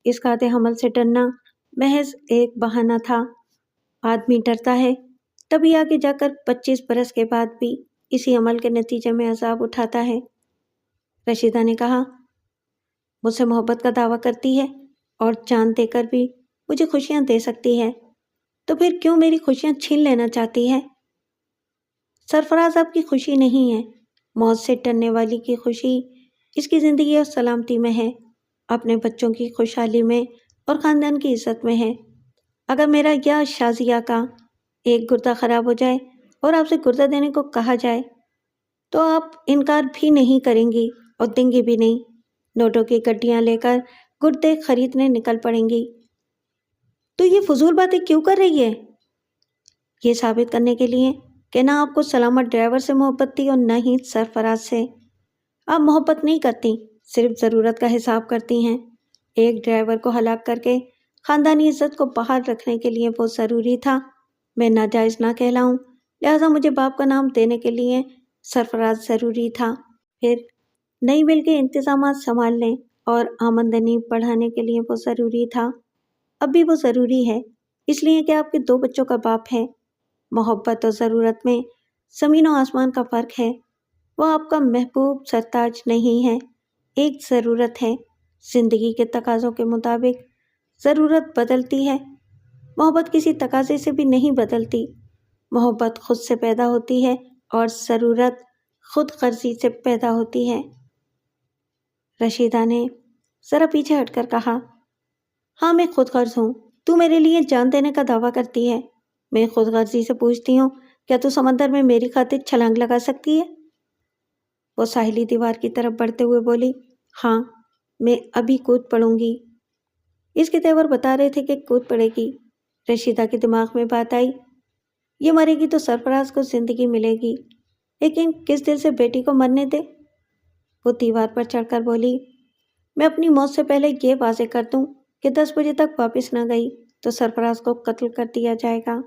اس قاطع حمل سے ڈرنا محض ایک بہانہ تھا۔ آدمی ڈرتا ہے تبھی آگے جا کر 25 برس کے بعد بھی اسی عمل کے نتیجے میں عذاب اٹھاتا ہے۔ رشیدہ نے کہا، مجھ سے محبت کا دعویٰ کرتی ہے اور جان دے کر بھی مجھے خوشیاں دے سکتی ہے، تو پھر کیوں میری خوشیاں چھین لینا چاہتی ہے؟ سرفراز آپ کی خوشی نہیں ہے، موت سے ڈرنے والی کی خوشی اس کی زندگی اور سلامتی میں ہے، اپنے بچوں کی خوشحالی میں اور خاندان کی عزت میں ہے۔ اگر میرا یا شازیہ کا ایک گردہ خراب ہو جائے اور آپ سے گردہ دینے کو کہا جائے تو آپ انکار بھی نہیں کریں گی اور دیں گی بھی نہیں، نوٹوں کی گڈیاں لے کر گردے خریدنے نکل پڑیں گی۔ تو یہ فضول باتیں کیوں کر رہی ہے؟ یہ ثابت کرنے کے لیے کہ نہ آپ کو سلامت ڈرائیور سے محبت تھی اور نہ ہی سرفراز سے۔ آپ محبت نہیں کرتی، صرف ضرورت کا حساب کرتی ہیں۔ ایک ڈرائیور کو ہلاک کر کے خاندانی عزت کو بحال رکھنے کے لیے وہ ضروری تھا میں ناجائز نہ کہلاؤں، لہٰذا مجھے باپ کا نام دینے کے لیے سرفراز ضروری تھا۔ پھر نئی مل کے انتظامات سنبھالنے اور آمدنی بڑھانے کے لیے وہ ضروری تھا۔ اب بھی وہ ضروری ہے، اس لیے کہ آپ کے 2 بچوں کا باپ ہے۔ محبت اور ضرورت میں زمین و آسمان کا فرق ہے۔ وہ آپ کا محبوب سرتاج نہیں ہے، ایک ضرورت ہے۔ زندگی کے تقاضوں کے مطابق ضرورت بدلتی ہے، محبت کسی تقاضے سے بھی نہیں بدلتی۔ محبت خود سے پیدا ہوتی ہے اور ضرورت خود غرضی سے پیدا ہوتی ہے۔ رشیدہ نے ذرا پیچھے ہٹ کر کہا، ہاں میں خود غرض ہوں، تو میرے لیے جان دینے کا دعویٰ کرتی ہے، میں خود غرضی سے پوچھتی ہوں، کیا تو سمندر میں میری خاطر چھلانگ لگا سکتی ہے؟ وہ ساحلی دیوار کی طرف بڑھتے ہوئے بولی، ہاں میں ابھی کود پڑوں گی۔ اس کے تیور بتا رہے تھے کہ کود پڑے گی۔ رشیدہ کے دماغ میں بات آئی، یہ مرے گی تو سرفراز کو زندگی ملے گی، لیکن کس دل سے بیٹی کو مرنے دے؟ وہ دیوار پر چڑھ کر بولی، میں اپنی موت سے پہلے یہ واضح کر دوں کہ 10 بجے تک واپس نہ گئی تو سرفراز کو قتل کر دیا جائے گا۔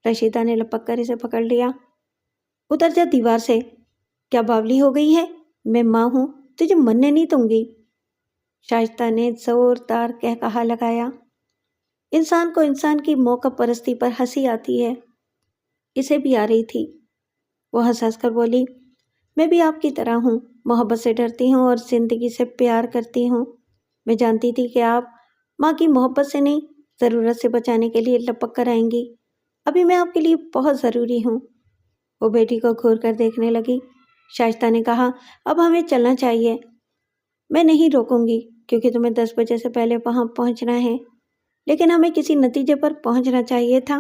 رشیدہ نے لپک کر اسے پکڑ لیا، اتر جا دیوار سے، کیا باولی ہو گئی ہے؟ میں ماں ہوں، تجھے مرنے نہیں دوں گی۔ شائستہ نے زوردار قہقہا لگایا۔ انسان کو انسان کی موقع پرستی پر ہنسی آتی ہے، اسے بھی آ رہی تھی۔ وہ ہنس ہنس کر بولی، میں بھی آپ کی طرح ہوں، محبت سے ڈرتی ہوں اور زندگی سے پیار کرتی ہوں۔ میں جانتی تھی کہ آپ ماں کی محبت سے نہیں، ضرورت سے بچانے کے لیے لپک کر آئیں گی۔ ابھی میں آپ کے لیے بہت ضروری ہوں۔ وہ بیٹی کو گھور کر دیکھنے لگی۔ شائستہ نے کہا، اب ہمیں چلنا چاہیے۔ میں نہیں روکوں گی کیونکہ تمہیں 10 بجے سے پہلے وہاں پہنچنا ہے، لیکن ہمیں کسی نتیجے پر پہنچنا چاہیے تھا۔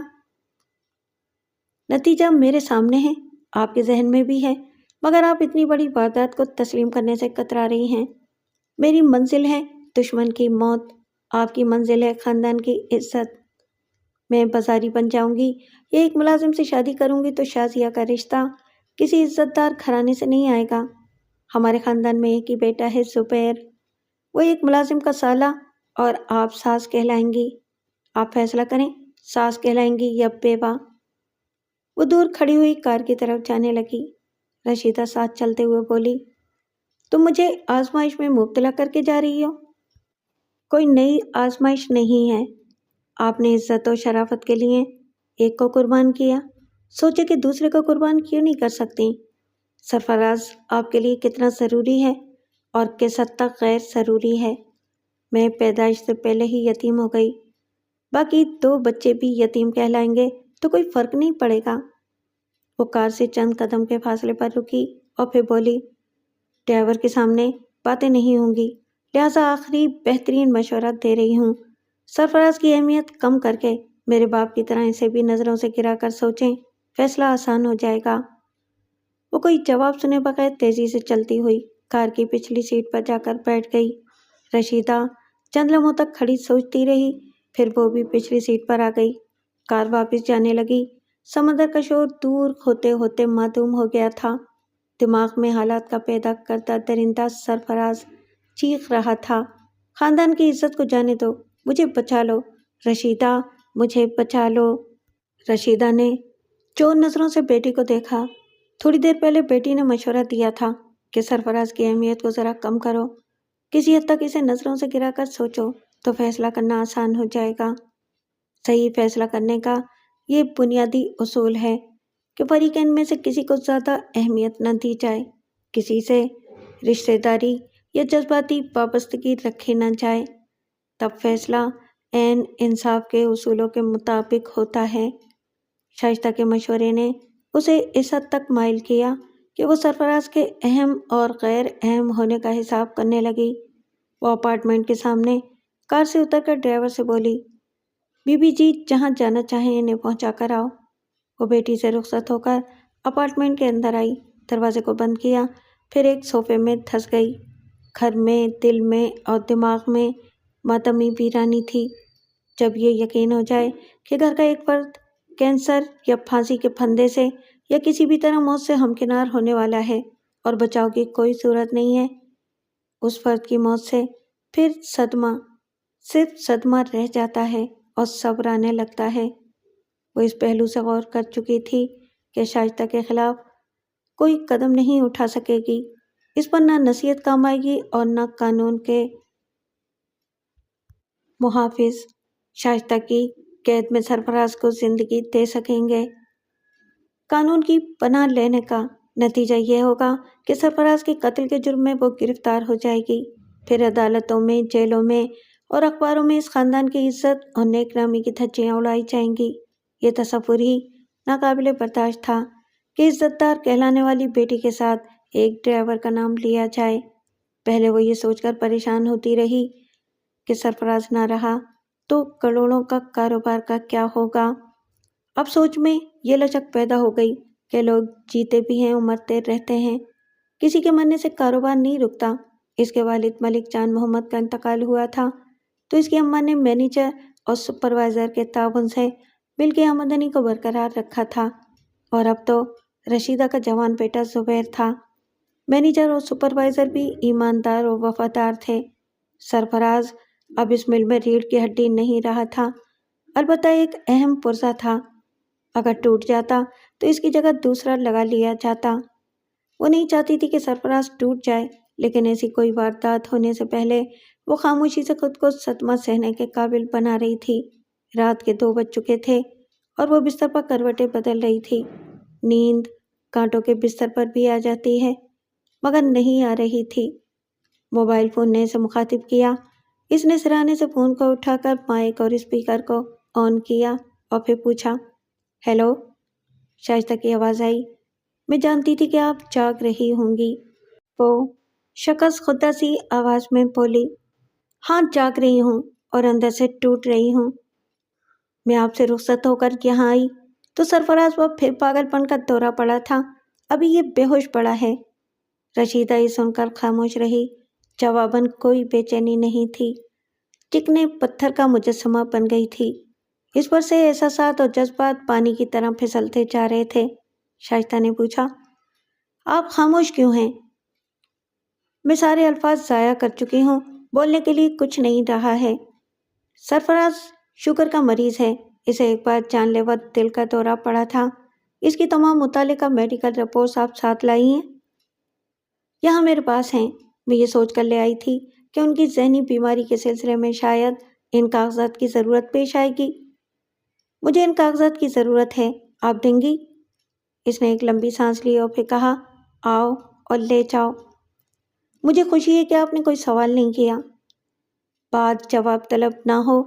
نتیجہ میرے سامنے ہے، آپ کے ذہن میں بھی ہے، مگر آپ اتنی بڑی واردات کو تسلیم کرنے سے کترا رہی ہیں۔ میری منزل ہے دشمن کی موت، آپ کی منزل ہے خاندان کی عزت۔ میں بازاری بن جاؤں گی یا ایک ملازم سے شادی کروں گی تو شازیہ کا رشتہ کسی عزت دار گھرانے سے نہیں آئے گا۔ ہمارے خاندان میں ایک ہی بیٹا ہے زبیر، وہ ایک ملازم کا سالہ اور آپ ساس کہلائیں گی۔ آپ فیصلہ کریں، ساس کہلائیں گی یا بیوہ۔ وہ دور کھڑی ہوئی کار کی طرف جانے لگی۔ رشیدہ ساتھ چلتے ہوئے بولی، تم مجھے آزمائش میں مبتلا کر کے جا رہی ہو؟ کوئی نئی آزمائش نہیں ہے، آپ نے عزت و شرافت کے لیے ایک کو قربان کیا، سوچے کہ دوسرے کو قربان کیوں نہیں کر سکتی؟ سرفراز آپ کے لیے کتنا ضروری ہے اور کس حد تک غیر ضروری ہے۔ میں پیدائش سے پہلے ہی یتیم ہو گئی، باقی 2 بچے بھی یتیم کہلائیں گے تو کوئی فرق نہیں پڑے گا۔ وہ کار سے چند قدم کے فاصلے پر رکی اور پھر بولی، ڈرائیور کے سامنے باتیں نہیں ہوں گی، لہٰذا آخری بہترین مشورہ دے رہی ہوں، سرفراز کی اہمیت کم کر کے میرے باپ کی طرح اسے بھی نظروں سے گرا کر سوچیں، فیصلہ آسان ہو جائے گا۔ وہ کوئی جواب سنے بغیر تیزی سے چلتی ہوئی کار کی پچھلی سیٹ پر جا کر بیٹھ گئی۔ رشیدہ چند لمحوں تک کھڑی سوچتی رہی، پھر وہ بھی پچھلی سیٹ پر آ گئی۔ کار واپس جانے لگی۔ سمندر کا شور دور ہوتے ہوتے معدوم ہو گیا تھا۔ دماغ میں حالات کا پیدا کردہ درندہ سرفراز چیخ رہا تھا، خاندان کی عزت کو جانے دو، مجھے بچا لو، رشیدہ مجھے بچا لو۔ رشیدہ نے چور نظروں سے بیٹی کو دیکھا۔ تھوڑی دیر پہلے بیٹی نے مشورہ دیا تھا کہ سرفراز کی اہمیت کو ذرا کم کرو، کسی حد تک اسے نظروں سے گرا کر سوچو، تو فیصلہ کرنا آسان ہو جائے گا۔ صحیح فیصلہ کرنے کا یہ بنیادی اصول ہے کہ فریقین میں سے کسی کو زیادہ اہمیت نہ دی جائے، کسی سے رشتہ داری یا جذباتی وابستگی رکھی نہ جائے، تب فیصلہ عین انصاف کے اصولوں کے مطابق ہوتا ہے۔ شائستہ کے مشورے نے اسے اس حد تک مائل کیا کہ وہ سرفراز کے اہم اور غیر اہم ہونے کا حساب کرنے لگی۔ وہ اپارٹمنٹ کے سامنے کار سے اتر کر ڈرائیور سے بولی، بی بی جی جہاں جانا چاہیں انہیں پہنچا کر آؤ۔ وہ بیٹی سے رخصت ہو کر اپارٹمنٹ کے اندر آئی، دروازے کو بند کیا، پھر ایک صوفے میں دھس گئی۔ گھر میں، دل میں اور دماغ میں ماتمی ویرانی تھی۔ جب یہ یقین ہو جائے کہ گھر کا ایک فرد کینسر یا پھانسی کے پھندے سے یا کسی بھی طرح موت سے ہمکنار ہونے والا ہے اور بچاؤ کی کوئی صورت نہیں ہے، اس فرد کی موت سے پھر صرف صدمہ رہ جاتا ہے اور صبر آنے لگتا ہے۔ وہ اس پہلو سے غور کر چکی تھی کہ شائستہ کے خلاف کوئی قدم نہیں اٹھا سکے گی، اس پر نہ نصیحت کام آئے گی اور نہ قانون کے محافظ شائستہ کی قید میں سرفراز کو زندگی دے سکیں گے۔ قانون کی پناہ لینے کا نتیجہ یہ ہوگا کہ سرفراز کے قتل کے جرم میں وہ گرفتار ہو جائے گی، پھر عدالتوں میں، جیلوں میں اور اخباروں میں اس خاندان کی عزت اور نیک نامی کی دھجیاں اڑائی جائیں گی۔ یہ تصور ہی ناقابل برداشت تھا کہ عزت دار کہلانے والی بیٹی کے ساتھ ایک ڈرائیور کا نام لیا جائے۔ پہلے وہ یہ سوچ کر پریشان ہوتی رہی کہ سرفراز نہ رہا تو کروڑوں کا کاروبار کا کیا ہوگا۔ اب سوچ میں یہ لچک پیدا ہو گئی کہ لوگ جیتے بھی ہیں اور مرتے رہتے ہیں، کسی کے مرنے سے کاروبار نہیں رکتا۔ اس کے والد ملک جان محمد کا انتقال ہوا تھا تو اس کی اماں نے مینیجر اور سپروائزر کے تعاون سے مل کی آمدنی کو برقرار رکھا تھا، اور اب تو رشیدہ کا جوان بیٹا زبیر تھا۔ مینیجر اور سپروائزر بھی ایماندار اور وفادار تھے۔ سرفراز اب اس مل میں ریڑھ کی ہڈی نہیں رہا تھا، البتہ ایک اہم پرزہ تھا۔ اگر ٹوٹ جاتا تو اس کی جگہ دوسرا لگا لیا جاتا۔ وہ نہیں چاہتی تھی کہ سرفراز ٹوٹ جائے، لیکن ایسی کوئی واردات ہونے سے پہلے وہ خاموشی سے خود کو صدمہ سہنے کے قابل بنا رہی تھی۔ رات کے 2 بج چکے تھے اور وہ بستر پر کروٹیں بدل رہی تھی۔ نیند کانٹوں کے بستر پر بھی آ جاتی ہے، مگر نہیں آ رہی تھی۔ موبائل فون نے اسے مخاطب کیا۔ اس نے سرانے سے فون کو اٹھا کر مائک اور اسپیکر کو آن کیا اور پھر پوچھا، ہیلو؟ شائستہ کی آواز آئی، میں جانتی تھی کہ آپ جاگ رہی ہوں گی۔ وہ شکست خودہ سی آواز میں بولی، ہاں جاگ رہی ہوں اور اندر سے ٹوٹ رہی ہوں۔ میں آپ سے رخصت ہو کر یہاں آئی تو سرفراز پر پھر پاگل پن کا دورہ پڑا تھا، ابھی یہ بے ہوش پڑا ہے۔ رشیدہ یہ سن کر خاموش رہی، جواباً کوئی بے چینی نہیں تھی، چکنے پتھر کا مجسمہ بن گئی تھی۔ اس پر سے احساسات اور جذبات پانی کی طرح پھسلتے جا رہے تھے۔ شائستہ نے پوچھا، آپ خاموش کیوں ہیں؟ میں سارے الفاظ ضائع کر چکی ہوں، بولنے کے لیے کچھ نہیں رہا ہے۔ سرفراز شوگر کا مریض ہے، اسے ایک بار جان لیوا دل کا دورہ پڑا تھا۔ اس کی تمام متعلقہ میڈیکل رپورٹس آپ ساتھ لائی ہیں؟ یہاں میرے پاس ہیں۔ میں یہ سوچ کر لے آئی تھی کہ ان کی ذہنی بیماری کے سلسلے میں شاید ان کاغذات کی ضرورت پیش آئے گی۔ مجھے ان کاغذات کی ضرورت ہے، آپ دیں گی؟ اس نے ایک لمبی سانس لی اور پھر کہا، آؤ اور لے جاؤ۔ مجھے خوشی ہے کہ آپ نے کوئی سوال نہیں کیا۔ بات جواب طلب نہ ہو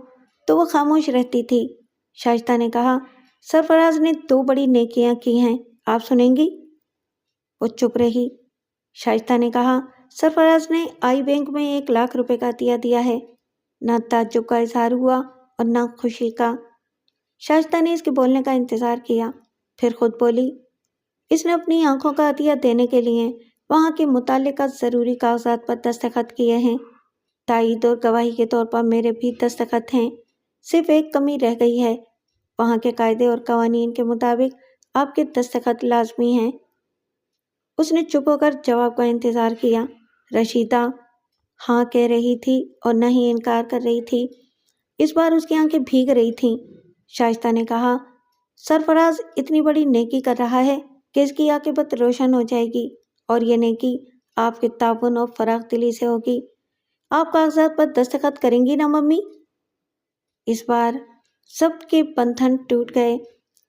تو وہ خاموش رہتی تھی۔ شائستہ نے کہا، سرفراز نے 2 بڑی نیکیاں کی ہیں، آپ سنیں گی؟ وہ چپ رہی۔ شائستہ نے کہا، سرفراز نے آئی بینک میں 1 لاکھ روپے کا عطیہ دیا ہے۔ نہ تعجب کا اظہار ہوا اور نہ خوشی کا۔ شائستہ نے اس کے بولنے کا انتظار کیا، پھر خود بولی، اس نے اپنی آنکھوں کا عطیہ دینے کے لیے وہاں کے متعلقہ ضروری کاغذات پر دستخط کیے ہیں۔ تائید اور گواہی کے طور پر میرے بھی دستخط ہیں۔ صرف ایک کمی رہ گئی ہے، وہاں کے قاعدے اور قوانین کے مطابق آپ کے دستخط لازمی ہیں۔ اس نے چپ ہو کر جواب کا انتظار کیا۔ رشیدہ ہاں کہہ رہی تھی اور نہ ہی انکار کر رہی تھی۔ اس بار اس کی آنکھیں بھیگ رہی تھیں۔ شائستہ نے کہا، سرفراز اتنی بڑی نیکی کر رہا ہے کہ اس کی عاقبت روشن ہو جائے گی، اور یہ نیکی آپ کے تعاون اور فراخ دلی سے ہوگی۔ آپ کاغذات پر دستخط کریں گی نا ممی؟ اس بار سب کے بندھن ٹوٹ گئے۔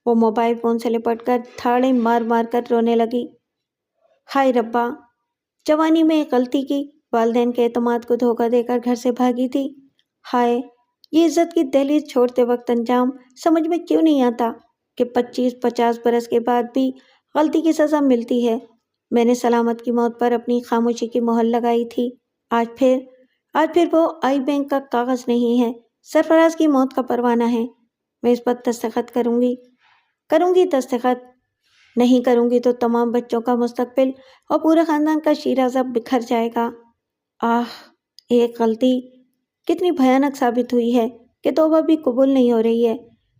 وہ موبائل فون سے لپٹ کر تھاڑے مار مار کر رونے لگی۔ ہائے ربا، جوانی میں ایک غلطی کی، والدین کے اعتماد کو دھوکہ دے کر گھر سے بھاگی تھی۔ ہائے، یہ عزت کی دہلیز چھوڑتے وقت انجام سمجھ میں کیوں نہیں آتا کہ 25-50 برس کے بعد بھی غلطی کی سزا ملتی ہے۔ میں نے سلامت کی موت پر اپنی خاموشی کی مہر لگائی تھی۔ آج پھر وہ آئی بینک کا کاغذ نہیں ہے، سرفراز کی موت کا پروانہ ہے۔ میں اس پر دستخط کروں گی دستخط۔ نہیں کروں گی تو تمام بچوں کا مستقبل اور پورے خاندان کا شیرازہ بکھر جائے گا۔ ایک غلطی کتنی بھیانک ثابت ہوئی ہے کہ توبہ بھی قبول نہیں ہو رہی ہے،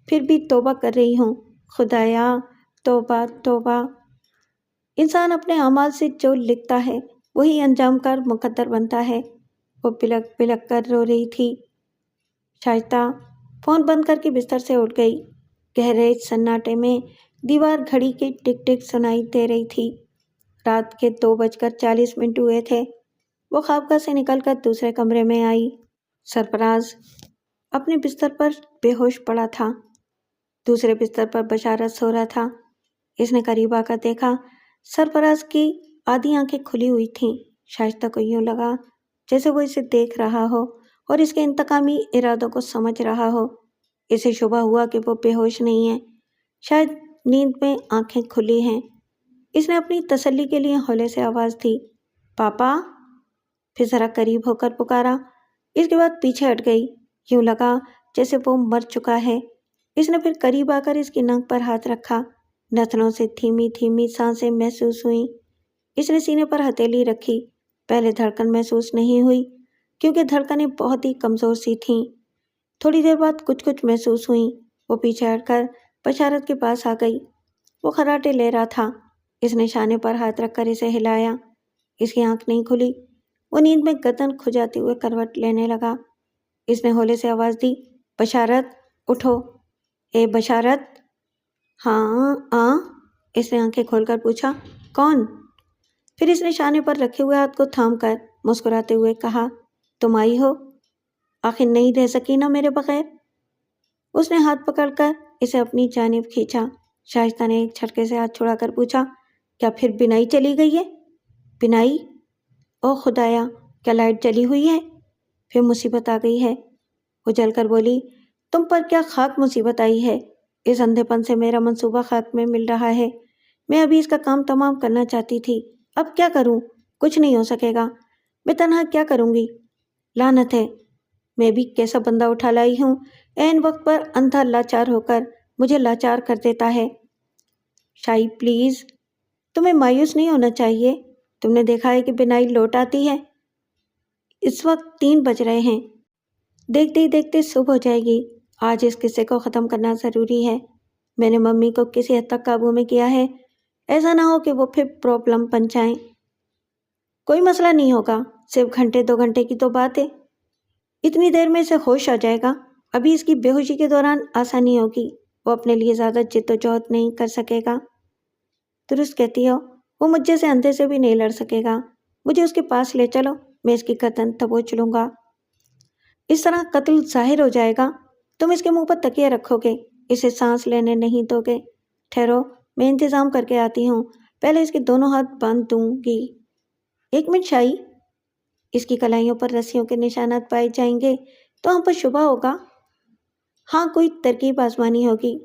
پھر بھی توبہ کر رہی ہوں۔ خدایا، توبہ توبہ۔ انسان اپنے اعمال سے جو لکھتا ہے وہی انجام کا مقدر بنتا ہے۔ وہ بلک بلک کر رو رہی تھی۔ شائستہ فون بند کر کے بستر سے اٹھ گئی۔ گہرے سناٹے میں دیوار گھڑی کی ٹک ٹک سنائی دے رہی تھی۔ رات کے 2:40 ہوئے تھے۔ وہ خوابگاہ سے نکل کر دوسرے کمرے میں آئی۔ سرفراز اپنے بستر پر بے ہوش پڑا تھا۔ دوسرے بستر پر بشارت سو رہا تھا۔ اس نے قریب آ کر دیکھا۔ سرفراز کی آدھی آنکھیں کھلی ہوئی تھیں۔ شائستہ کو یوں لگا جیسے وہ اسے دیکھ رہا ہو اور اس کے انتقامی ارادوں کو سمجھ رہا ہو۔ اسے شبہ ہوا کہ وہ بے ہوش نہیں ہے، شاید نیند میں آنکھیں کھلی ہیں۔ اس نے اپنی تسلی کے لیے ہولے سے آواز دی، پاپا؟ پھر ذرا قریب ہو کر پکارا۔ اس کے بعد پیچھے ہٹ گئی۔ یوں لگا جیسے وہ مر چکا ہے۔ اس نے پھر قریب آ کر اس کی ناک پر ہاتھ رکھا۔ نتنوں سے دھیمی دھیمی سانسیں محسوس ہوئیں۔ اس نے سینے پر ہتھیلی رکھی۔ پہلے دھڑکن محسوس نہیں ہوئی کیونکہ دھڑکنیں بہت ہی کمزور سی تھیں۔ تھوڑی دیر بعد کچھ محسوس ہوئیں۔ وہ پیچھے ہٹ کر بشارت کے پاس آ گئی۔ وہ خراٹے لے رہا تھا۔ اس نے شانے پر ہاتھ رکھ کر اسے ہلایا۔ اس کی آنکھ نہیں کھلی۔ وہ نیند میں گردن کھجاتے ہوئے کروٹ لینے لگا۔ اس نے ہولے سے آواز دی، بشارت اٹھو، اے بشارت۔ ہاں اس نے آنکھیں کھول کر پوچھا، کون؟ پھر اس نے شانے پر رکھے ہوئے ہاتھ کو تھام کر مسکراتے ہوئے کہا، تم آئی ہو؟ آخر نہیں رہ سکی نا میرے بغیر؟ اس نے ہاتھ پکڑ کر اسے اپنی جانب کھینچا۔ شائستہ نے ایک جھٹکے سے ہاتھ چھڑا کر پوچھا، کیا پھر بینائی چلی گئی ہے؟ بینائی؟ او خدایا، کیا لائٹ جلی ہوئی ہے؟ پھر مصیبت آ گئی ہے۔ وہ جل کر بولی، تم پر کیا خاک مصیبت آئی ہے؟ اس اندھے پن سے میرا منصوبہ خاک میں مل رہا ہے۔ میں ابھی اس کا کام تمام کرنا چاہتی تھی، اب کیا کروں؟ کچھ نہیں ہو سکے گا۔ میں تنہا کیا کروں گی؟ لعنت ہے، میں بھی کیسا بندہ اٹھا لائی ہوں، عین وقت پر اندھا لاچار ہو کر مجھے لاچار کر دیتا ہے۔ شائی پلیز، تمہیں مایوس نہیں ہونا چاہیے۔ تم نے دیکھا ہے کہ بینائی لوٹ آتی ہے۔ اس وقت 3 بج رہے ہیں۔ دیکھتے ہی دیکھتے صبح ہو جائے گی۔ آج اس قصے کو ختم کرنا ضروری ہے۔ میں نے ممی کو کسی حد تک قابو میں کیا ہے، ایسا نہ ہو کہ وہ پھر پرابلم بن جائیں۔ کوئی مسئلہ نہیں ہوگا، صرف 1-2 گھنٹے کی تو بات ہے۔ اتنی دیر میں اسے ہوش آ جائے گا۔ ابھی اس کی بے ہوشی کے دوران آسانی ہوگی، وہ اپنے لیے زیادہ جد و جہد نہیں کر سکے گا۔ درست کہتی ہو، وہ مجھ جیسے اندھے سے بھی نہیں لڑ سکے گا۔ مجھے اس کے پاس لے چلو، میں اس کی گردن دبوچ لوں گا۔ اس طرح قتل ظاہر ہو جائے گا۔ تم اس کے منہ پر تکیہ رکھو گے، اسے سانس لینے نہیں دو گے۔ ٹھہرو، میں انتظام کر کے آتی ہوں، پہلے اس کے دونوں ہاتھ باندھ دوں گی۔ 1 منٹ شائی، اس کی کلائیوں پر رسیوں کے نشانات پائے جائیں گے تو ہم پر شبہ ہوگا۔ ہاں، کوئی ترکیب آزمانی ہوگی۔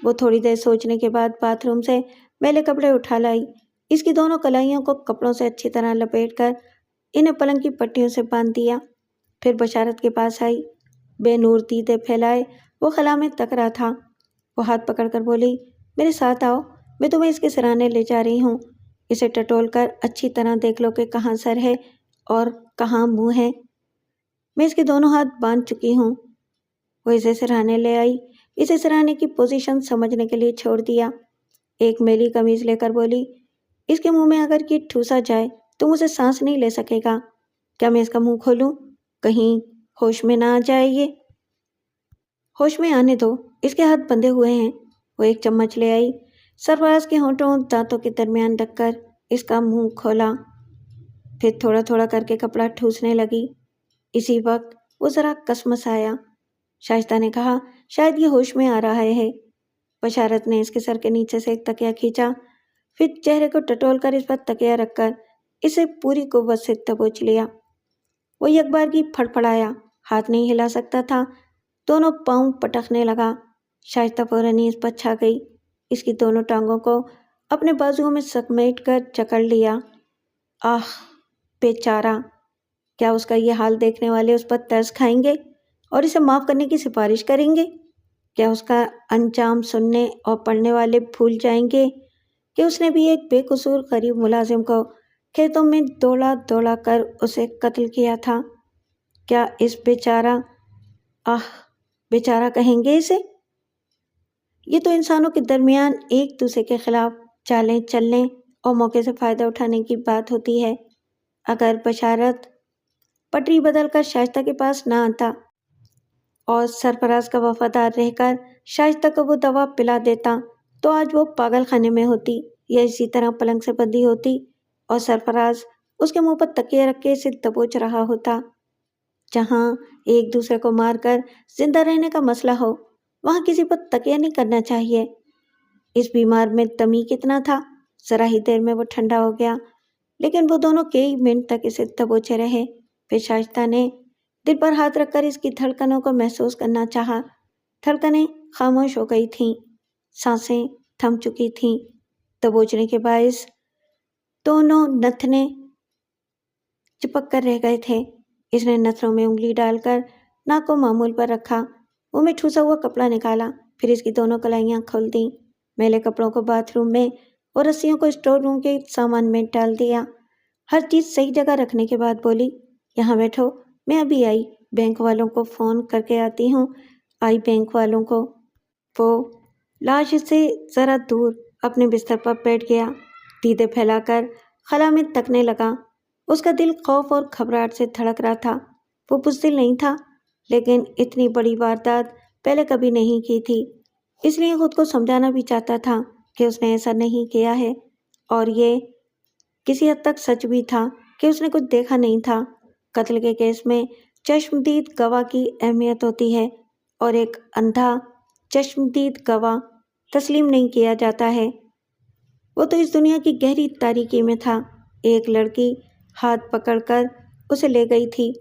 وہ تھوڑی دیر سوچنے کے بعد باتھ روم سے میلے کپڑے اٹھا لائی۔ اس کی دونوں کلائیوں کو کپڑوں سے اچھی طرح لپیٹ کر انہیں پلنگ کی پٹیوں سے باندھ دیا۔ پھر بشارت کے پاس آئی۔ بے نور دیدے پھیلائے وہ خلا میں تک رہا تھا۔ وہ ہاتھ پکڑ کر بولی، میرے ساتھ آؤ، میں تمہیں اس کے سرانے لے جا رہی ہوں۔ اسے ٹٹول کر اچھی طرح دیکھ لو کہ کہاں سر ہے اور کہاں منہ ہے۔ میں اس کے دونوں ہاتھ باندھ چکی ہوں۔ وہ اسے سرانے لے آئی۔ اسے سرانے کی پوزیشن سمجھنے کے لیے چھوڑ دیا۔ ایک میلی قمیض لے کر بولی، اس کے منہ میں اگر یہ ٹھوسا جائے تو مجھے سانس نہیں لے سکے گا۔ کیا میں اس کا منہ کھولوں؟ کہیں ہوش میں نہ آ جائے یہ۔ ہوش میں آنے دو، اس کے ہاتھ بندھے ہوئے ہیں۔ وہ ایک چمچ لے آئی، سرفراز کے ہونٹوں دانتوں کے درمیان رکھ کر اس کا منہ کھولا، پھر تھوڑا تھوڑا کر کے کپڑا ٹھوسنے لگی۔ اسی وقت وہ ذرا کسمس آیا۔ شائستہ نے کہا، شاید یہ ہوش میں آ رہا ہے۔ بشارت نے اس کے سر کے نیچے سے ایک تکیہ کھینچا، پھر چہرے کو ٹٹول کر اس پر تکیہ رکھ کر اسے پوری قوت سے دبوچ لیا۔ وہ یک بار کی پھڑ پڑایا، ہاتھ نہیں ہلا سکتا تھا، دونوں پاؤں پٹکنے لگا۔ شائستہ فوراً ہی اس پر چھا گئی، اس کی دونوں ٹانگوں کو اپنے بازوؤں میں سمیٹ کر جکڑ لیا۔ آہ بیچارہ! کیا اس کا یہ حال دیکھنے والے اس پر ترس کھائیں گے اور اسے معاف کرنے کی سفارش کریں گے؟ کیا اس کا انجام سننے اور پڑھنے والے بھول جائیں گے کہ اس نے بھی ایک بے قصور غریب ملازم کو کھیتوں میں دوڑا دوڑا کر اسے قتل کیا تھا؟ کیا اس بیچارہ کہیں گے اسے؟ یہ تو انسانوں کے درمیان ایک دوسرے کے خلاف چالیں چلنے اور موقع سے فائدہ اٹھانے کی بات ہوتی ہے۔ اگر بشارت پٹری بدل کر شائستہ کے پاس نہ آتا اور سرفراز کا وفادار رہ کر شائستہ کو وہ دوا پلا دیتا تو آج وہ پاگل خانے میں ہوتی یا اسی طرح پلنگ سے بندھی ہوتی اور سرفراز اس کے منہ پر تکیہ رکھ کے اسے دبوچ رہا ہوتا۔ جہاں ایک دوسرے کو مار کر زندہ رہنے کا مسئلہ ہو وہاں کسی پر تکیہ نہیں کرنا چاہیے۔ اس بیمار میں دمی کتنا تھا، ذرا ہی دیر میں وہ ٹھنڈا ہو گیا، لیکن وہ دونوں کئی منٹ تک اسے دبوچے رہے۔ پھر شائستہ نے دل پر ہاتھ رکھ کر اس کی دھڑکنوں کو محسوس کرنا چاہا۔ دھڑکنیں خاموش ہو گئی تھیں، سانسیں تھم چکی تھیں۔ دبوچنے کے باعث دونوں نتنے چپک کر رہ گئے تھے۔ اس نے نتنوں میں انگلی ڈال کر ناک کو معمول پر رکھا، منہ میں ٹھوسا ہوا کپڑا نکالا، پھر اس کی دونوں کلائیاں کھول دیں، میلے کپڑوں کو باتھ روم میں اور رسیوں کو اسٹور روم کے سامان میں ڈال دیا۔ ہر چیز صحیح جگہ رکھنے کے بعد بولی، یہاں بیٹھو، میں ابھی آئی، بینک والوں کو فون کر کے آتی ہوں۔ آئی بینک والوں کو۔ وہ لاش سے ذرا دور اپنے بستر پر بیٹھ گیا، دیدے پھیلا کر خلا میں تکنے لگا۔ اس کا دل خوف اور گھبراہٹ سے دھڑک رہا تھا۔ وہ بزدل نہیں تھا، لیکن اتنی بڑی واردات پہلے کبھی نہیں کی تھی، اس لیے خود کو سمجھانا بھی چاہتا تھا کہ اس نے ایسا نہیں کیا ہے، اور یہ کسی حد تک سچ بھی تھا کہ اس نے کچھ دیکھا نہیں تھا۔ قتل کے کیس میں چشمدید گواہ کی اہمیت ہوتی ہے، اور ایک اندھا چشمدید گواہ تسلیم نہیں کیا جاتا ہے۔ وہ تو اس دنیا کی گہری تاریکی میں تھا۔ ایک لڑکی ہاتھ پکڑ کر اسے لے گئی تھی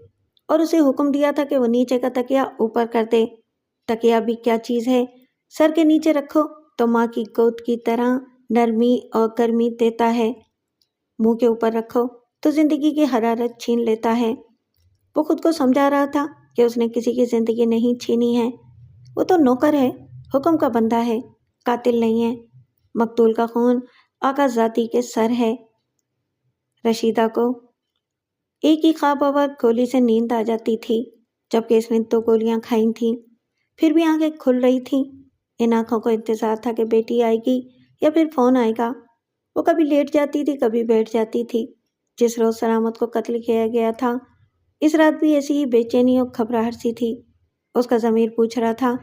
اور اسے حکم دیا تھا کہ وہ نیچے کا تکیہ اوپر کر دے۔ تکیہ بھی کیا چیز ہے، سر کے نیچے رکھو تو ماں کی گود کی طرح نرمی اور گرمی دیتا ہے، منہ کے اوپر رکھو تو زندگی کی حرارت چھین لیتا ہے۔ وہ خود کو سمجھا رہا تھا کہ اس نے کسی کی زندگی نہیں چھینی ہے، وہ تو نوکر ہے، حکم کا بندہ ہے، قاتل نہیں ہے۔ مقتول کا خون آقا ذاتی کے سر ہے۔ رشیدہ کو ایک ہی خواب آور گولی سے نیند آ جاتی تھی، جبکہ اس نے 2 گولیاں کھائی تھیں، پھر بھی آنکھیں کھل رہی تھیں۔ ان آنکھوں کو انتظار تھا کہ بیٹی آئے گی یا پھر فون آئے گا۔ وہ کبھی لیٹ جاتی تھی، کبھی بیٹھ جاتی تھی۔ جس روز سلامت کو قتل کیا گیا تھا، اس رات بھی ایسی ہی بے چینی اور گھبراہٹ سی تھی۔ اس کا ضمیر پوچھ رہا تھا،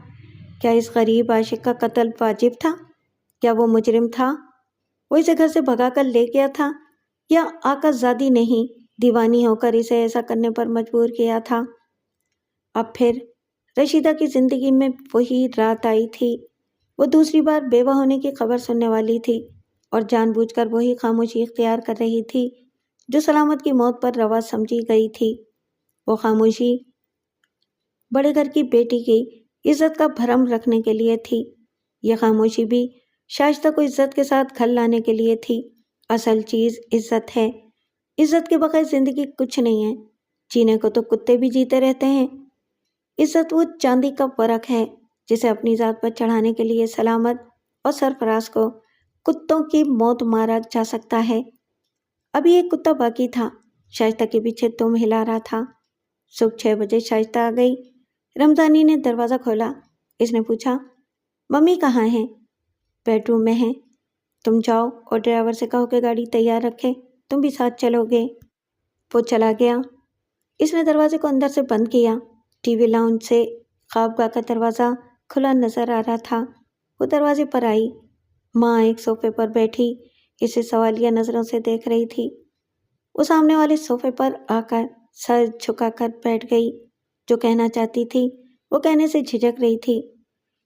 کیا اس غریب عاشق کا قتل واجب تھا؟ کیا وہ مجرم تھا؟ وہ اسے گھر سے بھگا کر لے گیا تھا، یا آقا زادی نہیں دیوانی ہو کر اسے ایسا کرنے پر مجبور کیا تھا؟ اب پھر رشیدہ کی زندگی میں وہی رات آئی تھی۔ وہ دوسری بار بیوہ ہونے کی خبر سننے والی تھی، اور جان بوجھ کر وہی خاموشی اختیار کر رہی تھی جو سلامت کی موت پر روا سمجھی گئی تھی۔ وہ خاموشی بڑے گھر کی بیٹی کی عزت کا بھرم رکھنے کے لیے تھی۔ یہ خاموشی بھی شائستہ کو عزت کے ساتھ گھر لانے کے لیے تھی۔ اصل چیز عزت ہے۔ عزت کے بغیر زندگی کچھ نہیں ہے۔ جینے کو تو کتے بھی جیتے رہتے ہیں۔ عزت وہ چاندی کا ورق ہے جسے اپنی ذات پر چڑھانے کے لیے سلامت اور سرفراز کو کتوں کی موت مارا جا سکتا ہے۔ ابھی ایک کتا باقی تھا، شائستہ کے پیچھے دم ہلا رہا تھا۔ صبح 6 بجے شائستہ آ گئی۔ رمضانی نے دروازہ کھولا۔ اس نے پوچھا، ممی کہاں ہیں؟ بیڈ روم میں ہیں۔ تم جاؤ اور ڈرائیور سے کہو کہ گاڑی تیار رکھے، تم بھی ساتھ چلو گے۔ وہ چلا گیا۔ اس نے دروازے کو اندر سے بند کیا۔ ٹی وی لاؤنج سے خوابگاہ کا دروازہ کھلا نظر آ رہا تھا۔ وہ دروازے پر آئی۔ ماں ایک صوفے پر بیٹھی اسے سوالیہ نظروں سے دیکھ رہی تھی۔ وہ سامنے والے صوفے پر آ کر سر جھکا کر بیٹھ گئی۔ جو کہنا چاہتی تھی وہ کہنے سے جھجک رہی تھی۔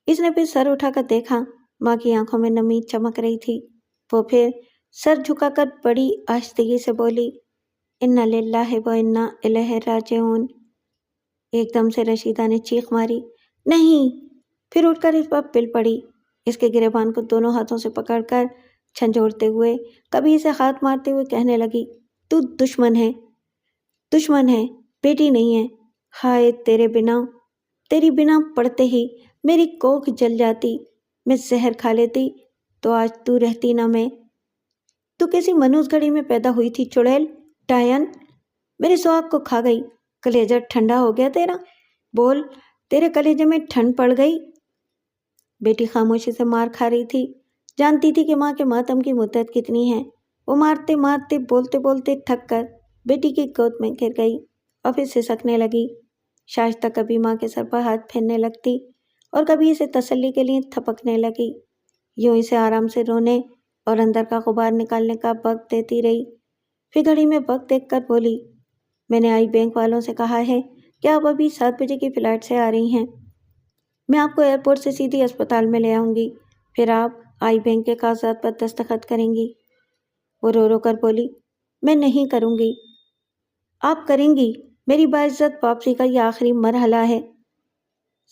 اس نے پھر سر اٹھا کر دیکھا، ماں کی آنکھوں میں نمی چمک رہی تھی۔ وہ پھر سر جھکا کر بڑی آہستگی سے بولی، انا للہ و انا الیہ راجعون۔ ایک دم سے رشیدہ نے چیخ ماری، نہیں! پھر اٹھ کر اس پر پل پڑی۔ اس کے گریبان کو دونوں ہاتھوں سے پکڑ کر جھنجھوڑتے ہوئے، کبھی اسے ہاتھ مارتے ہوئے کہنے لگی، تو دشمن ہے، دشمن ہے، بیٹی نہیں ہے۔ ہائے تیری بنا پڑتے ہی میری کوکھ جل جاتی، میں زہر کھا لیتی تو آج تو رہتی نہ میں۔ تو کیسی منوس گھڑی میں پیدا ہوئی تھی چڑیل، ٹائن، میرے سہاگ کو کھا گئی۔ کلیجہ ٹھنڈا ہو گیا تیرا؟ بول، تیرے کلیجے میں ٹھنڈ پڑ گئی؟ بیٹی خاموشی سے مار کھا رہی تھی، جانتی تھی کہ ماں کے ماتم کی مدت کتنی ہے۔ وہ مارتے مارتے بولتے بولتے تھک کر بیٹی کی گود میں گر گئی اور پھر سسکنے لگی۔ شائستہ کبھی ماں کے سر پر ہاتھ پھیرنے لگتی اور کبھی اسے تسلی کے لیے تھپکنے لگی، یوں اسے آرام سے رونے اور اندر کا غبار نکالنے کا وقت دیتی رہی۔ پھر گھڑی میں وقت دیکھ کر بولی، میں نے آئی بینک والوں سے کہا ہے کہ آپ ابھی 7 بجے کی فلائٹ سے آ رہی ہیں۔ میں آپ کو ایئرپورٹ سے سیدھی اسپتال میں لے آؤں گی، پھر آپ آئی بینک کے کاغذات پر دستخط کریں گی۔ وہ رو رو کر بولی، میں نہیں کروں گی۔ آپ کریں گی، میری باعزت واپسی کا یہ آخری مرحلہ ہے۔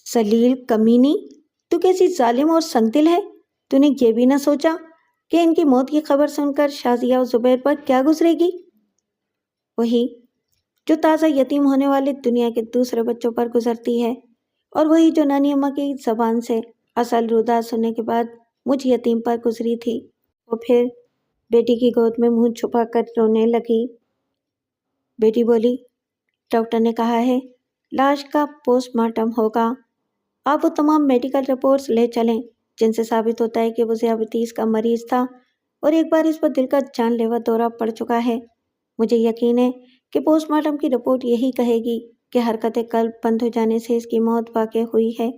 ذلیل کمینی، تو کیسی ظالم اور سنگ دل ہے؟ تو نے یہ بھی نہ سوچا کہ ان کی موت کی خبر سن کر شازیہ اور زبیر پر کیا گزرے گی؟ وہی جو تازہ یتیم ہونے والے دنیا کے دوسرے بچوں پر گزرتی ہے، اور وہی جو نانی اماں کی زبان سے اصل روداد سننے کے بعد مجھ یتیم پر گزری تھی۔ وہ پھر بیٹی کی گود میں منہ چھپا کر رونے لگی۔ بیٹی بولی، ڈاکٹر نے کہا ہے لاش کا پوسٹ مارٹم ہوگا۔ آپ وہ تمام میڈیکل رپورٹس لے چلیں جن سے ثابت ہوتا ہے کہ وہ ذیابیطس کا مریض تھا اور ایک بار اس پر دل کا جان لیوا دورہ پڑ چکا ہے۔ مجھے یقین ہے کہ پوسٹ مارٹم کی رپورٹ یہی کہے گی کہ حرکت قلب بند ہو جانے سے اس کی موت واقع ہوئی ہے۔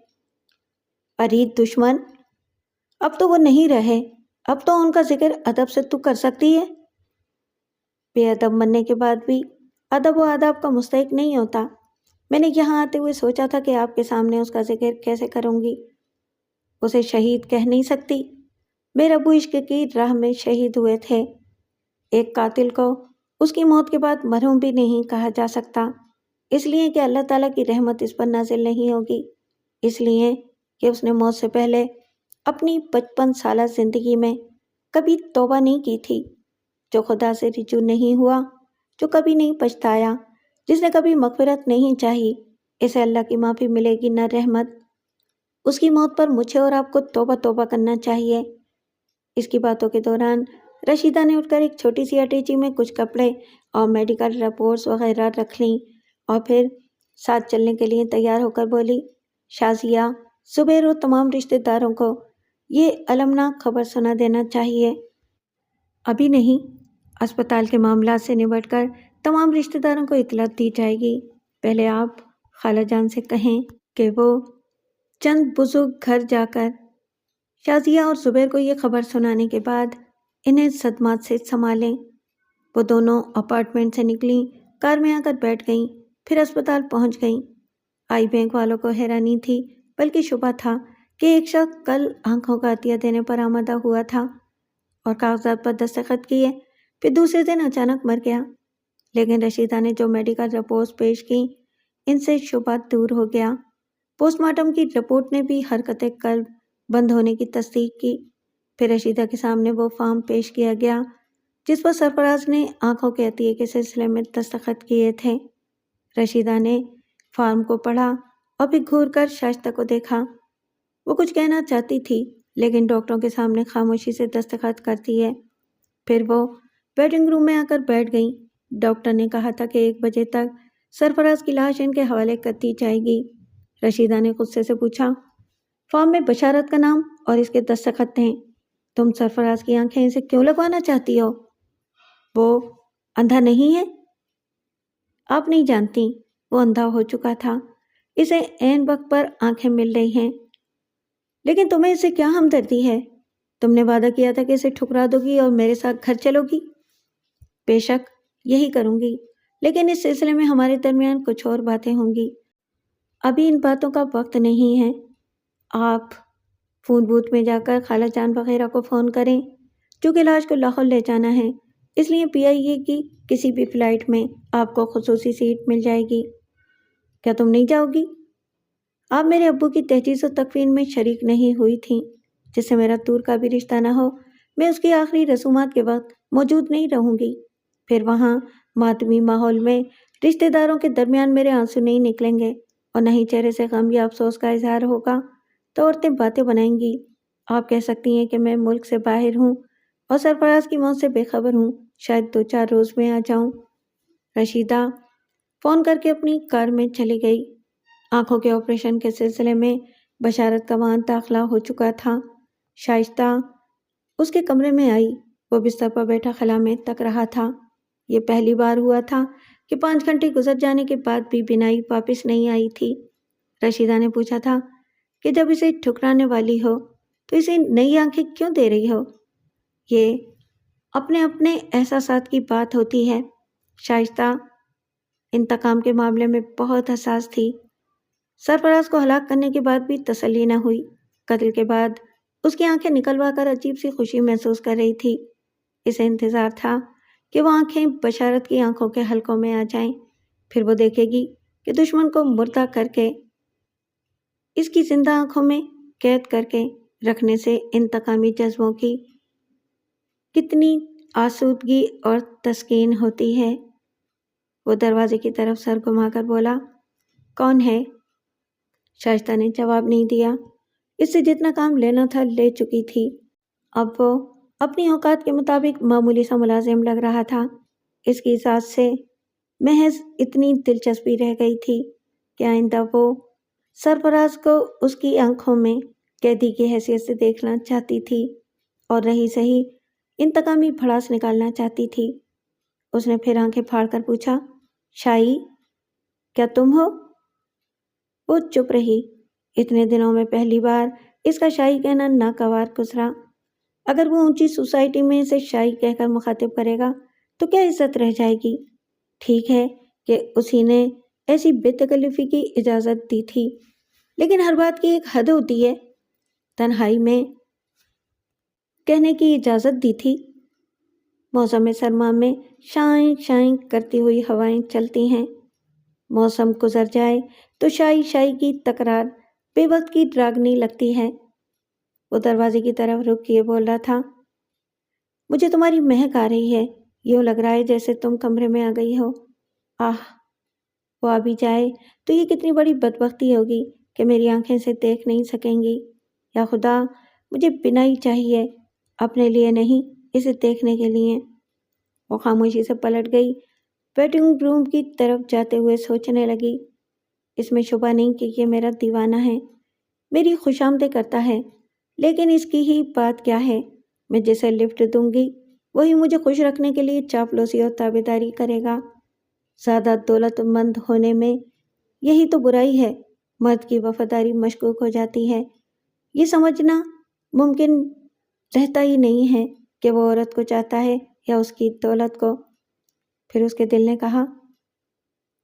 ارے دشمن، اب تو وہ نہیں رہے، اب تو ان کا ذکر ادب سے تو کر سکتی ہے۔ بے ادب بننے کے بعد بھی ادب و آداب کا مستحق نہیں ہوتا۔ میں نے یہاں آتے ہوئے سوچا تھا کہ آپ کے سامنے اس کا ذکر کیسے کروں گی۔ اسے شہید کہہ نہیں سکتی۔ میرے ابو عشق کی راہ میں شہید ہوئے تھے۔ ایک قاتل کو اس کی موت کے بعد مرحوم بھی نہیں کہا جا سکتا، اس لیے کہ اللہ تعالیٰ کی رحمت اس پر نازل نہیں ہوگی، اس لیے کہ اس نے موت سے پہلے اپنی 55 سالہ زندگی میں کبھی توبہ نہیں کی تھی، جو خدا سے رجوع نہیں ہوا، جو کبھی نہیں پچھتایا، جس نے کبھی مغفرت نہیں چاہی، اسے اللہ کی معافی ملے گی نہ رحمت۔ اس کی موت پر مجھے اور آپ کو توبہ توبہ کرنا چاہیے۔ اس کی باتوں کے دوران رشیدہ نے اٹھ کر ایک چھوٹی سی اٹیچی میں کچھ کپڑے اور میڈیکل رپورٹس وغیرہ رکھ لیں اور پھر ساتھ چلنے کے لیے تیار ہو کر بولی، شازیہ، زبیر اور تمام رشتہ داروں کو یہ المناک خبر سنا دینا چاہیے۔ ابھی نہیں، اسپتال کے معاملات سے نبٹ کر تمام رشتہ داروں کو اطلاع دی جائے گی۔ پہلے آپ خالہ جان سے کہیں کہ وہ چند بزرگ گھر جا کر شازیہ اور زبیر کو یہ خبر سنانے کے بعد انہیں صدمات سے سنبھالیں۔ وہ دونوں اپارٹمنٹ سے نکلیں، کار میں آ کر بیٹھ گئیں، پھر اسپتال پہنچ گئیں۔ آئی بینک والوں کو حیرانی تھی، بلکہ شبہ تھا کہ ایک شخص کل آنکھوں کا عطیہ دینے پر آمادہ ہوا تھا اور کاغذات پر دستخط کیے، پھر دوسرے دن اچانک مر گیا۔ لیکن رشیدہ نے جو میڈیکل رپورٹس پیش کی، ان سے شبہ دور ہو گیا۔ پوسٹ مارٹم کی رپورٹ نے بھی حرکت قلب بند ہونے کی تصدیق کی۔ پھر رشیدہ کے سامنے وہ فارم پیش کیا گیا جس پر سرفراز نے آنکھوں کے عطیے کے سلسلے میں دستخط کیے تھے۔ رشیدہ نے فارم کو پڑھا اور پھر گھور کر شائستہ کو دیکھا۔ وہ کچھ کہنا چاہتی تھی لیکن ڈاکٹروں کے سامنے خاموشی سے دستخط کرتی ہے۔ پھر وہ ویٹنگ روم میں آ کر بیٹھ گئیں۔ ڈاکٹر نے کہا تھا کہ 1 بجے تک سرفراز کی لاش ان کے حوالے کر دی جائے گی۔ رشیدہ نے غصے سے پوچھا، فارم میں بشارت کا نام اور اس کے دستخط ہیں، تم سرفراز کی آنکھیں اسے کیوں لگوانا چاہتی ہو؟ وہ اندھا نہیں ہے؟ آپ نہیں جانتی، وہ اندھا ہو چکا تھا، اسے عین وقت پر آنکھیں مل رہی ہیں۔ لیکن تمہیں اس سے کیا ہمدردی ہے؟ تم نے وعدہ کیا تھا کہ اسے ٹھکرا دو گی اور میرے ساتھ گھر چلو گی۔ بے شک یہی کروں گی، لیکن اس سلسلے میں ہمارے درمیان کچھ اور باتیں ہوں گی۔ ابھی ان باتوں کا وقت نہیں ہے۔ آپ فون بوتھ میں جا کر خالہ جان وغیرہ کو فون کریں، چونکہ لاش کو لاہور لے جانا ہے، اس لیے PIA کی کسی بھی فلائٹ میں آپ کو خصوصی سیٹ مل جائے گی۔ کیا تم نہیں جاؤ گی؟ آپ میرے ابو کی تجہیز و تکفین میں شریک نہیں ہوئی تھیں، جس سے میرا دور کا بھی رشتہ نہ ہو۔ میں اس کی آخری رسومات کے وقت موجود نہیں رہوں گی۔ پھر وہاں ماتمی ماحول میں رشتہ داروں کے درمیان میرے آنسو نہیں نکلیں گے اور نہ ہی چہرے سے غم یا افسوس کا اظہار ہوگا تو عورتیں باتیں بنائیں گی۔ آپ کہہ سکتی ہیں کہ میں ملک سے باہر ہوں اور سرفراز کی موت سے بے خبر ہوں، شاید 2-4 روز میں آ جاؤں۔ رشیدہ فون کر کے اپنی کار میں چلی گئی۔ آنکھوں کے آپریشن کے سلسلے میں بشارت کا وہاں داخلہ ہو چکا تھا۔ شائستہ اس کے کمرے میں آئی۔ وہ بستر پر بیٹھا خلا میں تک رہا تھا۔ یہ پہلی بار ہوا تھا کہ 5 گھنٹے گزر جانے کے بعد بھی بینائی واپس نہیں آئی تھی۔ رشیدہ نے پوچھا تھا کہ جب اسے ٹھکرانے والی ہو تو اسے نئی آنکھیں کیوں دے رہی ہو؟ یہ اپنے اپنے احساسات کی بات ہوتی ہے۔ شائستہ انتقام کے معاملے میں بہت حساس تھی۔ سرفراز کو ہلاک کرنے کے بعد بھی تسلی نہ ہوئی۔ قتل کے بعد اس کی آنکھیں نکلوا کر عجیب سی خوشی محسوس کر رہی تھی۔ اسے انتظار تھا کہ وہ آنکھیں بشارت کی آنکھوں کے حلقوں میں آ جائیں، پھر وہ دیکھے گی کہ دشمن کو مردہ کر کے اس کی زندہ آنکھوں میں قید کر کے رکھنے سے انتقامی جذبوں کی کتنی آسودگی اور تسکین ہوتی ہے۔ وہ دروازے کی طرف سر گھما کر بولا، کون ہے؟ شائستہ نے جواب نہیں دیا۔ اس سے جتنا کام لینا تھا لے چکی تھی۔ اب وہ اپنی اوقات کے مطابق معمولی سا ملازم لگ رہا تھا۔ اس کی ذات سے محض اتنی دلچسپی رہ گئی تھی کہ آئندہ وہ سرفراز کو اس کی آنکھوں میں قیدی کی حیثیت سے دیکھنا چاہتی تھی اور رہی صحیح انتقامی بھڑاس نکالنا چاہتی تھی۔ اس نے پھر آنکھیں پھاڑ کر پوچھا، شائی، کیا تم ہو؟ وہ چپ رہی۔ اتنے دنوں میں پہلی بار اس کا شائی کہنا ناگوار گزرا۔ اگر وہ اونچی سوسائٹی میں اسے شائی کہہ کر مخاطب کرے گا تو کیا عزت رہ جائے گی؟ ٹھیک ہے کہ اسی نے ایسی بے تکلفی کی اجازت دی تھی، لیکن ہر بات کی ایک حد ہوتی ہے۔ تنہائی میں کہنے کی اجازت دی تھی۔ موسم سرما میں شائیں شائیں کرتی ہوئی ہوائیں چلتی ہیں۔ موسم گزر جائے تو شائی شائی کی تکرار بے وقت کی ڈراگنی لگتی ہے۔ وہ دروازے کی طرف رک کیے بول رہا تھا، مجھے تمہاری مہک آ رہی ہے، یوں لگ رہا ہے جیسے تم کمرے میں آ گئی ہو۔ آہ، وہ آ بھی جائے تو یہ کتنی بڑی بدبختی ہوگی کہ میری آنکھیں اسے دیکھ نہیں سکیں گی۔ یا خدا، مجھے بینائی چاہیے، اپنے لیے نہیں، اسے دیکھنے کے لیے۔ وہ خاموشی سے پلٹ گئی، ویٹنگ روم کی طرف جاتے ہوئے سوچنے لگی، اس میں شبہ نہیں کہ یہ میرا دیوانہ ہے، میری خوشامدیں کرتا ہے، لیکن اس کی ہی بات کیا ہے؟ میں جسے لفٹ دوں گی وہی مجھے خوش رکھنے کے لیے چاپلوسی اور تابعداری کرے گا۔ زیادہ دولت مند ہونے میں یہی تو برائی ہے، مرد کی وفاداری مشکوک ہو جاتی ہے۔ یہ سمجھنا ممکن رہتا ہی نہیں ہے کہ وہ عورت کو چاہتا ہے یا اس کی دولت کو۔ پھر اس کے دل نے کہا،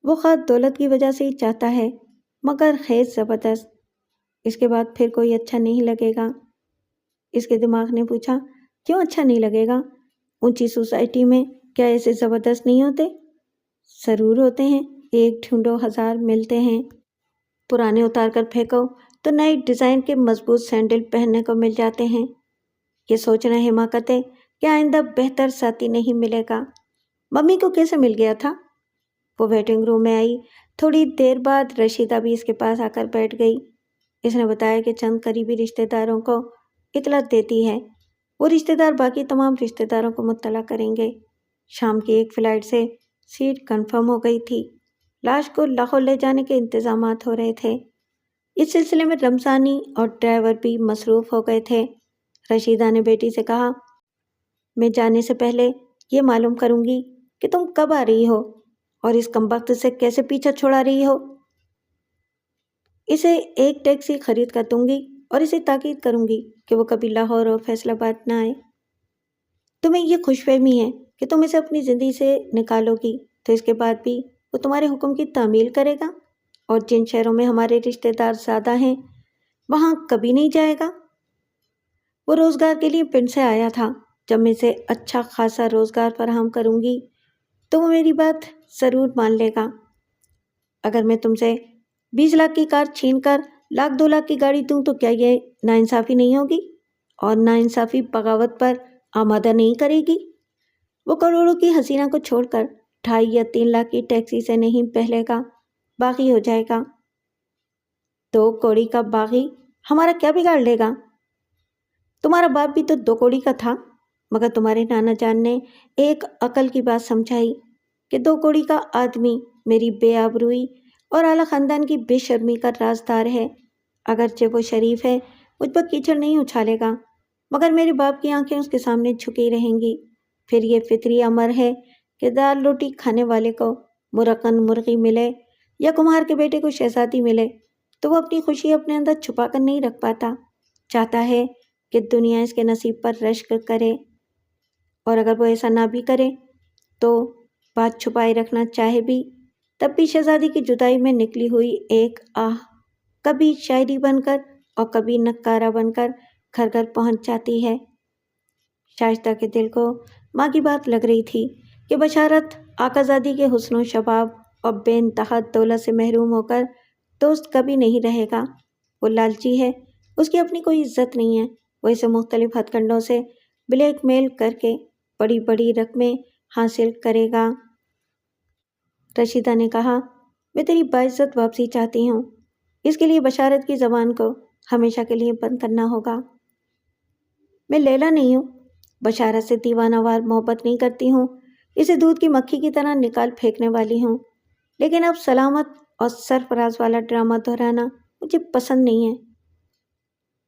وہ خواہ دولت کی وجہ سے ہی چاہتا ہے، مگر خیز زبردست، اس کے بعد پھر کوئی اچھا نہیں لگے گا۔ اس کے دماغ نے پوچھا، کیوں اچھا نہیں لگے گا؟ اونچی سوسائٹی میں کیا ایسے زبردست نہیں ہوتے؟ ضرور ہوتے ہیں، ایک ڈھونڈو ہزار ملتے ہیں۔ پرانے اتار کر پھینکو تو نئے ڈیزائن کے مضبوط سینڈل پہننے کو مل جاتے ہیں۔ یہ سوچنا حماقت ہے کہ آئندہ بہتر ساتھی نہیں ملے گا۔ ممی کو کیسے مل گیا تھا؟ وہ ویٹنگ روم میں آئی۔ تھوڑی دیر بعد رشیدہ بھی اس کے پاس آ کر بیٹھ گئی۔ اس نے بتایا کہ چند قریبی رشتہ داروں کو اطلاع دیتی ہے، وہ رشتہ دار باقی تمام رشتہ داروں کو مطلع کریں گے۔ شام کی ایک فلائٹ سے سیٹ کنفرم ہو گئی تھی۔ لاش کو لاہور لے جانے کے انتظامات ہو رہے تھے۔ اس سلسلے میں رمضانی اور ڈرائیور بھی مصروف ہو گئے تھے۔ رشیدہ نے بیٹی سے کہا، میں جانے سے پہلے یہ معلوم کروں گی کہ تم کب آ رہی ہو اور اس کمبخت سے کیسے پیچھا چھڑا رہی ہو۔ اسے ایک ٹیکسی خرید کر دوں گی اور اسے تاکید کروں گی کہ وہ کبھی لاہور اور فیصل آباد نہ آئے۔ تمہیں یہ خوش فہمی ہے کہ تم اسے اپنی زندگی سے نکالو گی، تو اس کے بعد بھی وہ تمہارے حکم کی تعمیل کرے گا اور جن شہروں میں ہمارے رشتہ دار زیادہ ہیں وہاں کبھی نہیں جائے گا؟ وہ روزگار کے لیے پنڈ سے آیا تھا، جب میں اسے اچھا خاصا روزگار فراہم کروں گی تو وہ میری بات ضرور مان لے گا۔ اگر میں تم سے 20 لاکھ کی کار چھین کر 1,00,000-2 لاکھ کی گاڑی دوں تو کیا یہ ناانصافی نہیں ہوگی؟ اور ناانصافی بغاوت پر آمادہ نہیں کرے گی؟ وہ کروڑوں کی حسینہ کو چھوڑ کر 2.5 یا 3 لاکھ کی ٹیکسی سے نہیں پہلے گا، باغی ہو جائے گا۔ 2 کوڑی کا باغی ہمارا کیا بگاڑ لے گا؟ تمہارا باپ بھی تو 2 کوڑی کا تھا، مگر تمہارے نانا جان نے ایک عقل کی بات سمجھائی کہ 2 کوڑی کا آدمی میری بے آبروئی اور اعلیٰ خاندان کی بے شرمی کا رازدار ہے۔ اگرچہ وہ شریف ہے، مجھ پر کیچڑ نہیں اچھالے گا، مگر میرے باپ کی آنکھیں اس کے سامنے جھکی رہیں گی۔ پھر یہ فطری امر ہے کہ دال روٹی کھانے والے کو مرغن مرغی ملے یا کمہار کے بیٹے کو شہزادی ملے تو وہ اپنی خوشی اپنے اندر چھپا کر نہیں رکھ پاتا، چاہتا ہے کہ دنیا اس کے نصیب پر رشک کرے، اور اگر وہ ایسا نہ بھی کرے تو بات چھپائے رکھنا چاہے بھی تب بھی شہزادی کی جدائی میں نکلی ہوئی ایک آہ کبھی شاعری بن کر اور کبھی نکارہ بن کر گھر گھر پہنچ جاتی ہے۔ شائستہ کے دل کو ماں کی بات لگ رہی تھی کہ بشارت آقازادی کے حسن و شباب اور بے انتہا دولت سے محروم ہو کر دوست کبھی نہیں رہے گا۔ وہ لالچی ہے، اس کی اپنی کوئی عزت نہیں ہے، وہ اسے مختلف ہتھ کنڈوں سے بلیک میل کر کے بڑی بڑی رقمیں حاصل کرے گا۔ رشیدہ نے کہا، میں تیری باعزت واپسی چاہتی ہوں، اس کے لیے بشارت کی زبان کو ہمیشہ کے لیے بند کرنا ہوگا۔ میں لیلا نہیں ہوں، بشارت سے دیوانہ وار محبت نہیں کرتی ہوں، اسے دودھ کی مکھی کی طرح نکال پھینکنے والی ہوں، لیکن اب سلامت اور سرفراز والا ڈرامہ دہرانا مجھے پسند نہیں ہے۔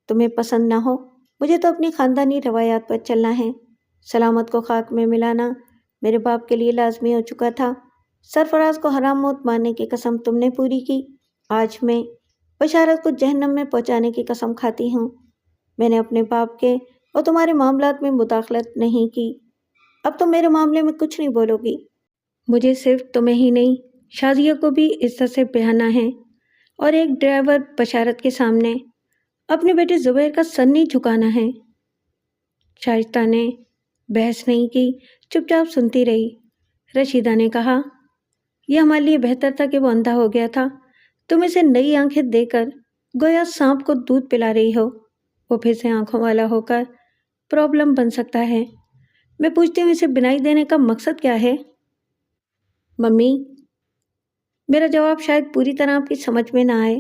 تمہیں پسند نہ ہو، مجھے تو اپنی خاندانی روایات پر چلنا ہے۔ سلامت کو خاک میں ملانا میرے باپ کے لیے لازمی ہو چکا تھا۔ سرفراز کو حرام موت مارنے کی قسم تم نے پوری کی، آج میں بشارت کو جہنم میں پہنچانے کی قسم کھاتی ہوں۔ میں نے اپنے باپ کے اور تمہارے معاملات میں مداخلت نہیں کی، اب تم میرے معاملے میں کچھ نہیں بولو گی۔ مجھے صرف تمہیں ہی نہیں، شازیہ کو بھی عزت سے بہانا ہے، اور ایک ڈرائیور بشارت کے سامنے اپنے بیٹے زبیر کا سر نہیں جھکانا ہے۔ شائستہ نے بحث نہیں کی، چپ چاپ سنتی رہی۔ رشیدہ نے کہا، یہ ہمارے لیے بہتر تھا کہ وہ اندھا ہو گیا تھا، تم اسے نئی آنکھیں دے کر گویا سانپ کو دودھ پلا رہی ہو، وہ پھر سے آنکھوں والا ہو کر پرابلم بن سکتا ہے۔ میں پوچھتی ہوں اسے بنائی دینے کا مقصد کیا ہے؟ ممی، میرا جواب شاید پوری طرح آپ کی سمجھ میں نہ آئے۔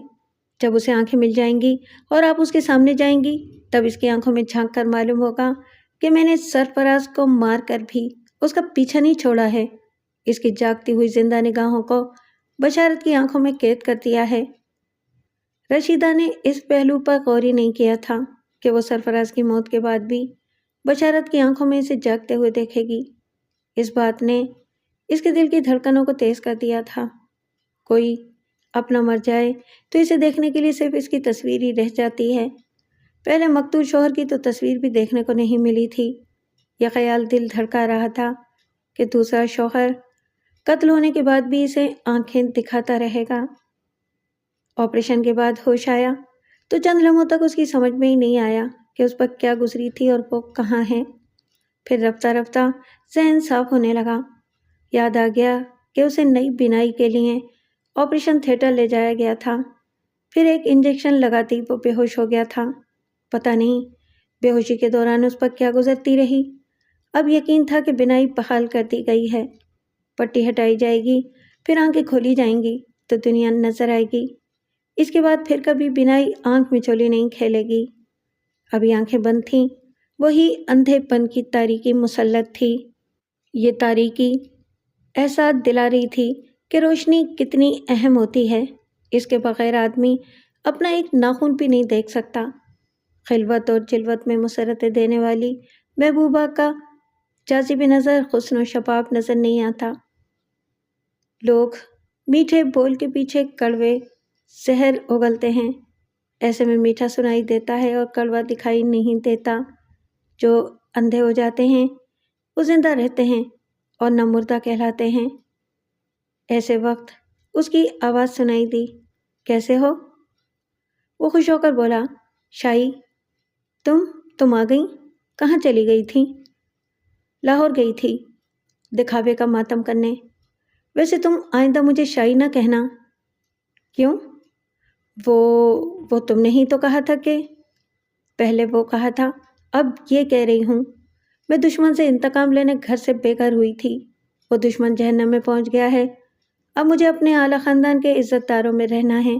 جب اسے آنکھیں مل جائیں گی اور آپ اس کے سامنے جائیں گی تب اس کی آنکھوں میں جھانک کر معلوم ہوگا کہ میں نے سرفراز کو مار کر بھی اس کا پیچھا نہیں چھوڑا ہے، اس کی جاگتی ہوئی زندہ نگاہوں کو بشارت کی آنکھوں میں قید کر دیا ہے۔ رشیدہ نے اس پہلو پر غور ہی نہیں کیا تھا کہ وہ سرفراز کی موت کے بعد بھی بشارت کی آنکھوں میں اسے جاگتے ہوئے دیکھے گی۔ اس بات نے اس کے دل کی دھڑکنوں کو تیز کر دیا تھا۔ کوئی اپنا مر جائے تو اسے دیکھنے کے لیے صرف اس کی تصویر ہی رہ جاتی ہے، پہلے مقتول شوہر کی تو تصویر بھی دیکھنے کو نہیں ملی تھی۔ یہ خیال دل دھڑکا رہا تھا کہ دوسرا شوہر قتل ہونے کے بعد بھی اسے آنکھیں دکھاتا رہے گا۔ آپریشن کے بعد ہوش آیا تو چند لمحوں تک اس کی سمجھ میں ہی نہیں آیا کہ اس پر کیا گزری تھی اور وہ کہاں ہے۔ پھر رفتہ رفتہ ذہن صاف ہونے لگا، یاد آ گیا کہ اسے نئی بینائی کے لیے آپریشن تھیٹر لے جایا گیا تھا۔ پھر ایک انجیکشن لگاتی وہ بے ہوش ہو گیا تھا، پتہ نہیں بے ہوشی کے دوران اس پر کیا گزرتی رہی۔ اب یقین تھا کہ بینائی بحال کر دی گئی ہے، پٹی ہٹائی جائے گی، پھر آنکھیں کھولی جائیں گی تو دنیا نظر آئے گی۔ اس کے بعد پھر کبھی بینائی آنکھ میں چولی نہیں کھیلے گی۔ ابھی آنکھیں بند تھیں، وہی اندھے پن کی تاریکی مسلط تھی۔ یہ تاریکی احساس دلا رہی تھی کہ روشنی کتنی اہم ہوتی ہے، اس کے بغیر آدمی اپنا ایک ناخن بھی نہیں دیکھ سکتا۔ خلوت اور جلوت میں مسرتیں دینے والی محبوبہ کا جاذب نظر حسن و شباب نظر نہیں آتا۔ لوگ میٹھے بول کے پیچھے کڑوے زہر اگلتے ہیں، ایسے میں میٹھا سنائی دیتا ہے اور کڑوا دکھائی نہیں دیتا۔ جو اندھے ہو جاتے ہیں وہ زندہ رہتے ہیں اور نہ مردہ کہلاتے ہیں۔ ایسے وقت اس کی آواز سنائی دی، کیسے ہو؟ وہ خوش ہو کر بولا، شائی تم آ گئی؟ کہاں چلی گئی تھی؟ لاہور گئی تھی، دکھاوے کا ماتم کرنے۔ ویسے تم آئندہ مجھے شائی نہ کہنا۔ کیوں؟ وہ تم نے ہی تو کہا تھا کہ… پہلے وہ کہا تھا، اب یہ کہہ رہی ہوں۔ میں دشمن سے انتقام لینے گھر سے بے گھر ہوئی تھی، وہ دشمن جہنم میں پہنچ گیا ہے، اب مجھے اپنے اعلیٰ خاندان کے عزت داروں میں رہنا ہے۔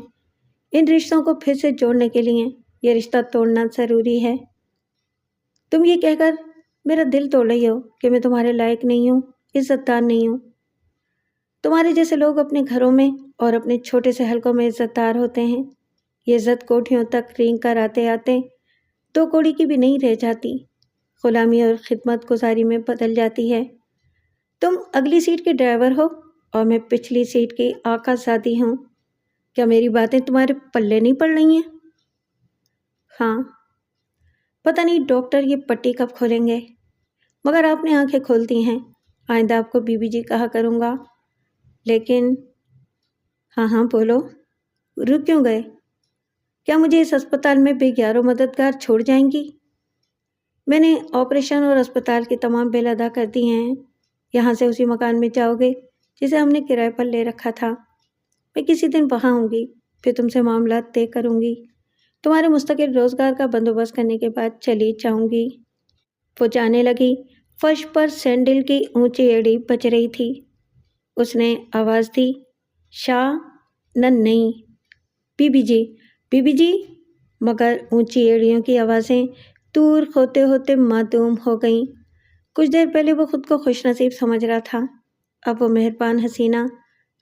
ان رشتوں کو پھر سے جوڑنے کے لیے یہ رشتہ توڑنا ضروری ہے۔ تم یہ کہہ کر میرا دل توڑ رہی ہو کہ میں تمہارے لائق نہیں ہوں، عزت دار نہیں ہوں۔ تمہارے جیسے لوگ اپنے گھروں میں اور اپنے چھوٹے سے حلقوں میں عزت دار ہوتے ہیں۔ یہ عزت کوٹھیوں تک رینگ کر آتے آتے 2 کوڑی کی بھی نہیں رہ جاتی، غلامی اور خدمت گزاری میں بدل جاتی ہے۔ تم اگلی سیٹ کے ڈرائیور ہو اور میں پچھلی سیٹ کی آقا زادی ہوں۔ کیا میری باتیں تمہارے پلے نہیں پڑ رہی ہیں؟ ہاں۔ پتہ نہیں ڈاکٹر یہ پٹی کب کھولیں گے، مگر آپ نے آنکھیں کھول دی ہیں۔ آئندہ آپ کو بی بی جی کہا کروں گا۔ لیکن… ہاں بولو، رک کیوں گئے؟ کیا مجھے اس اسپتال میں بے یار و مددگار چھوڑ جائیں گی؟ میں نے آپریشن اور اسپتال کے تمام بل ادا کر دی ہیں۔ یہاں سے اسی مکان میں جاؤ گے جسے ہم نے کرائے پر لے رکھا تھا۔ میں کسی دن وہاں ہوں گی، پھر تم سے معاملات طے کروں گی۔ تمہارے مستقل روزگار کا بندوبست کرنے کے بعد چلی جاؤں گی۔ وہ جانے لگی۔ فرش پر سینڈل کی اونچی ایڑی بج رہی تھی۔ اس نے آواز دی، شاہ؟ نہیں، بی بی جی، مگر اونچی ایڑیوں کی آوازیں دور ہوتے ہوتے معدوم ہو گئیں۔ کچھ دیر پہلے وہ خود کو خوش نصیب سمجھ رہا تھا، اب وہ مہربان حسینہ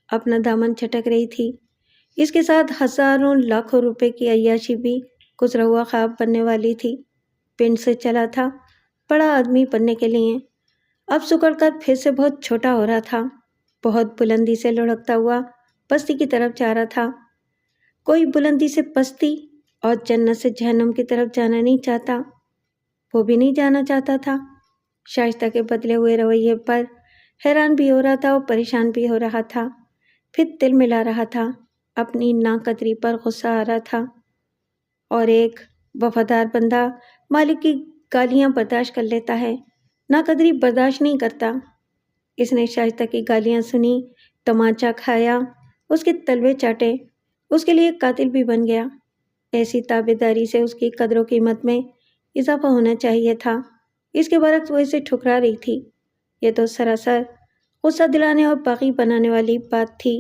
اپنا دامن چھٹک رہی تھی۔ اس کے ساتھ ہزاروں لاکھوں روپے کی عیاشی بھی گزرا ہوا خواب بننے والی تھی۔ پنڈ سے چلا تھا بڑا آدمی بننے کے لیے، اب سکڑ کر پھر سے بہت چھوٹا ہو رہا تھا، بہت بلندی سے لڑھکتا ہوا پستی کی طرف جا رہا تھا۔ کوئی بلندی سے پستی اور جنت سے جہنم کی طرف جانا نہیں چاہتا، وہ بھی نہیں جانا چاہتا تھا۔ شائستہ کے بدلے ہوئے رویے پر حیران بھی ہو رہا تھا اور پریشان بھی ہو رہا تھا، پھر دل ملا رہا تھا، اپنی ناقدری پر غصہ آ رہا تھا۔ اور ایک وفادار بندہ مالک کی گالیاں برداشت کر لیتا ہے، ناقدری برداشت نہیں کرتا۔ اس نے شائستہ کی گالیاں سنی، تمانچہ کھایا، اس کے تلوے چاٹے، اس کے لیے قاتل بھی بن گیا۔ ایسی تابعداری سے اس کی قدر و قیمت میں اضافہ ہونا چاہیے تھا، اس کے برعکس وہ اسے ٹھکرا رہی تھی۔ یہ تو سراسر غصہ دلانے اور باغی بنانے والی بات تھی۔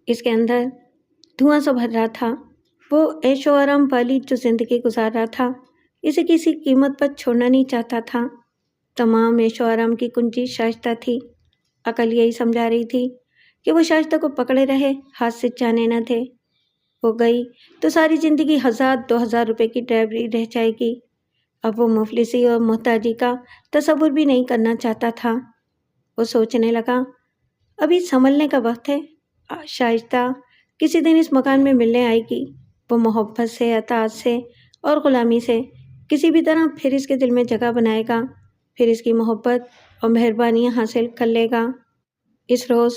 اس کے اندر دھواں سا بھر رہا تھا۔ وہ عیش و آرام والی جو زندگی گزار رہا تھا، اسے کسی قیمت پر چھوڑنا نہیں چاہتا تھا۔ تمام عیش و آرام کی کنجی شائستہ تھی۔ عقل یہی سمجھا رہی تھی کہ وہ شائستہ کو پکڑے رہے، ہاتھ سے جانے نہ دے۔ وہ گئی تو ساری زندگی 1000-2000 روپے کی ڈرائیوری رہ جائے گی۔ اب وہ مفلسی اور محتاجی کا تصور بھی نہیں کرنا چاہتا تھا۔ وہ سوچنے لگا، ابھی سنبھلنے کا وقت ہے۔ شائستہ کسی دن اس مکان میں ملنے آئے گی، وہ محبت سے، اطاعت سے اور غلامی سے کسی بھی طرح پھر اس کے دل میں جگہ بنائے گا، پھر اس کی محبت اور مہربانیاں حاصل کر لے گا۔ اس روز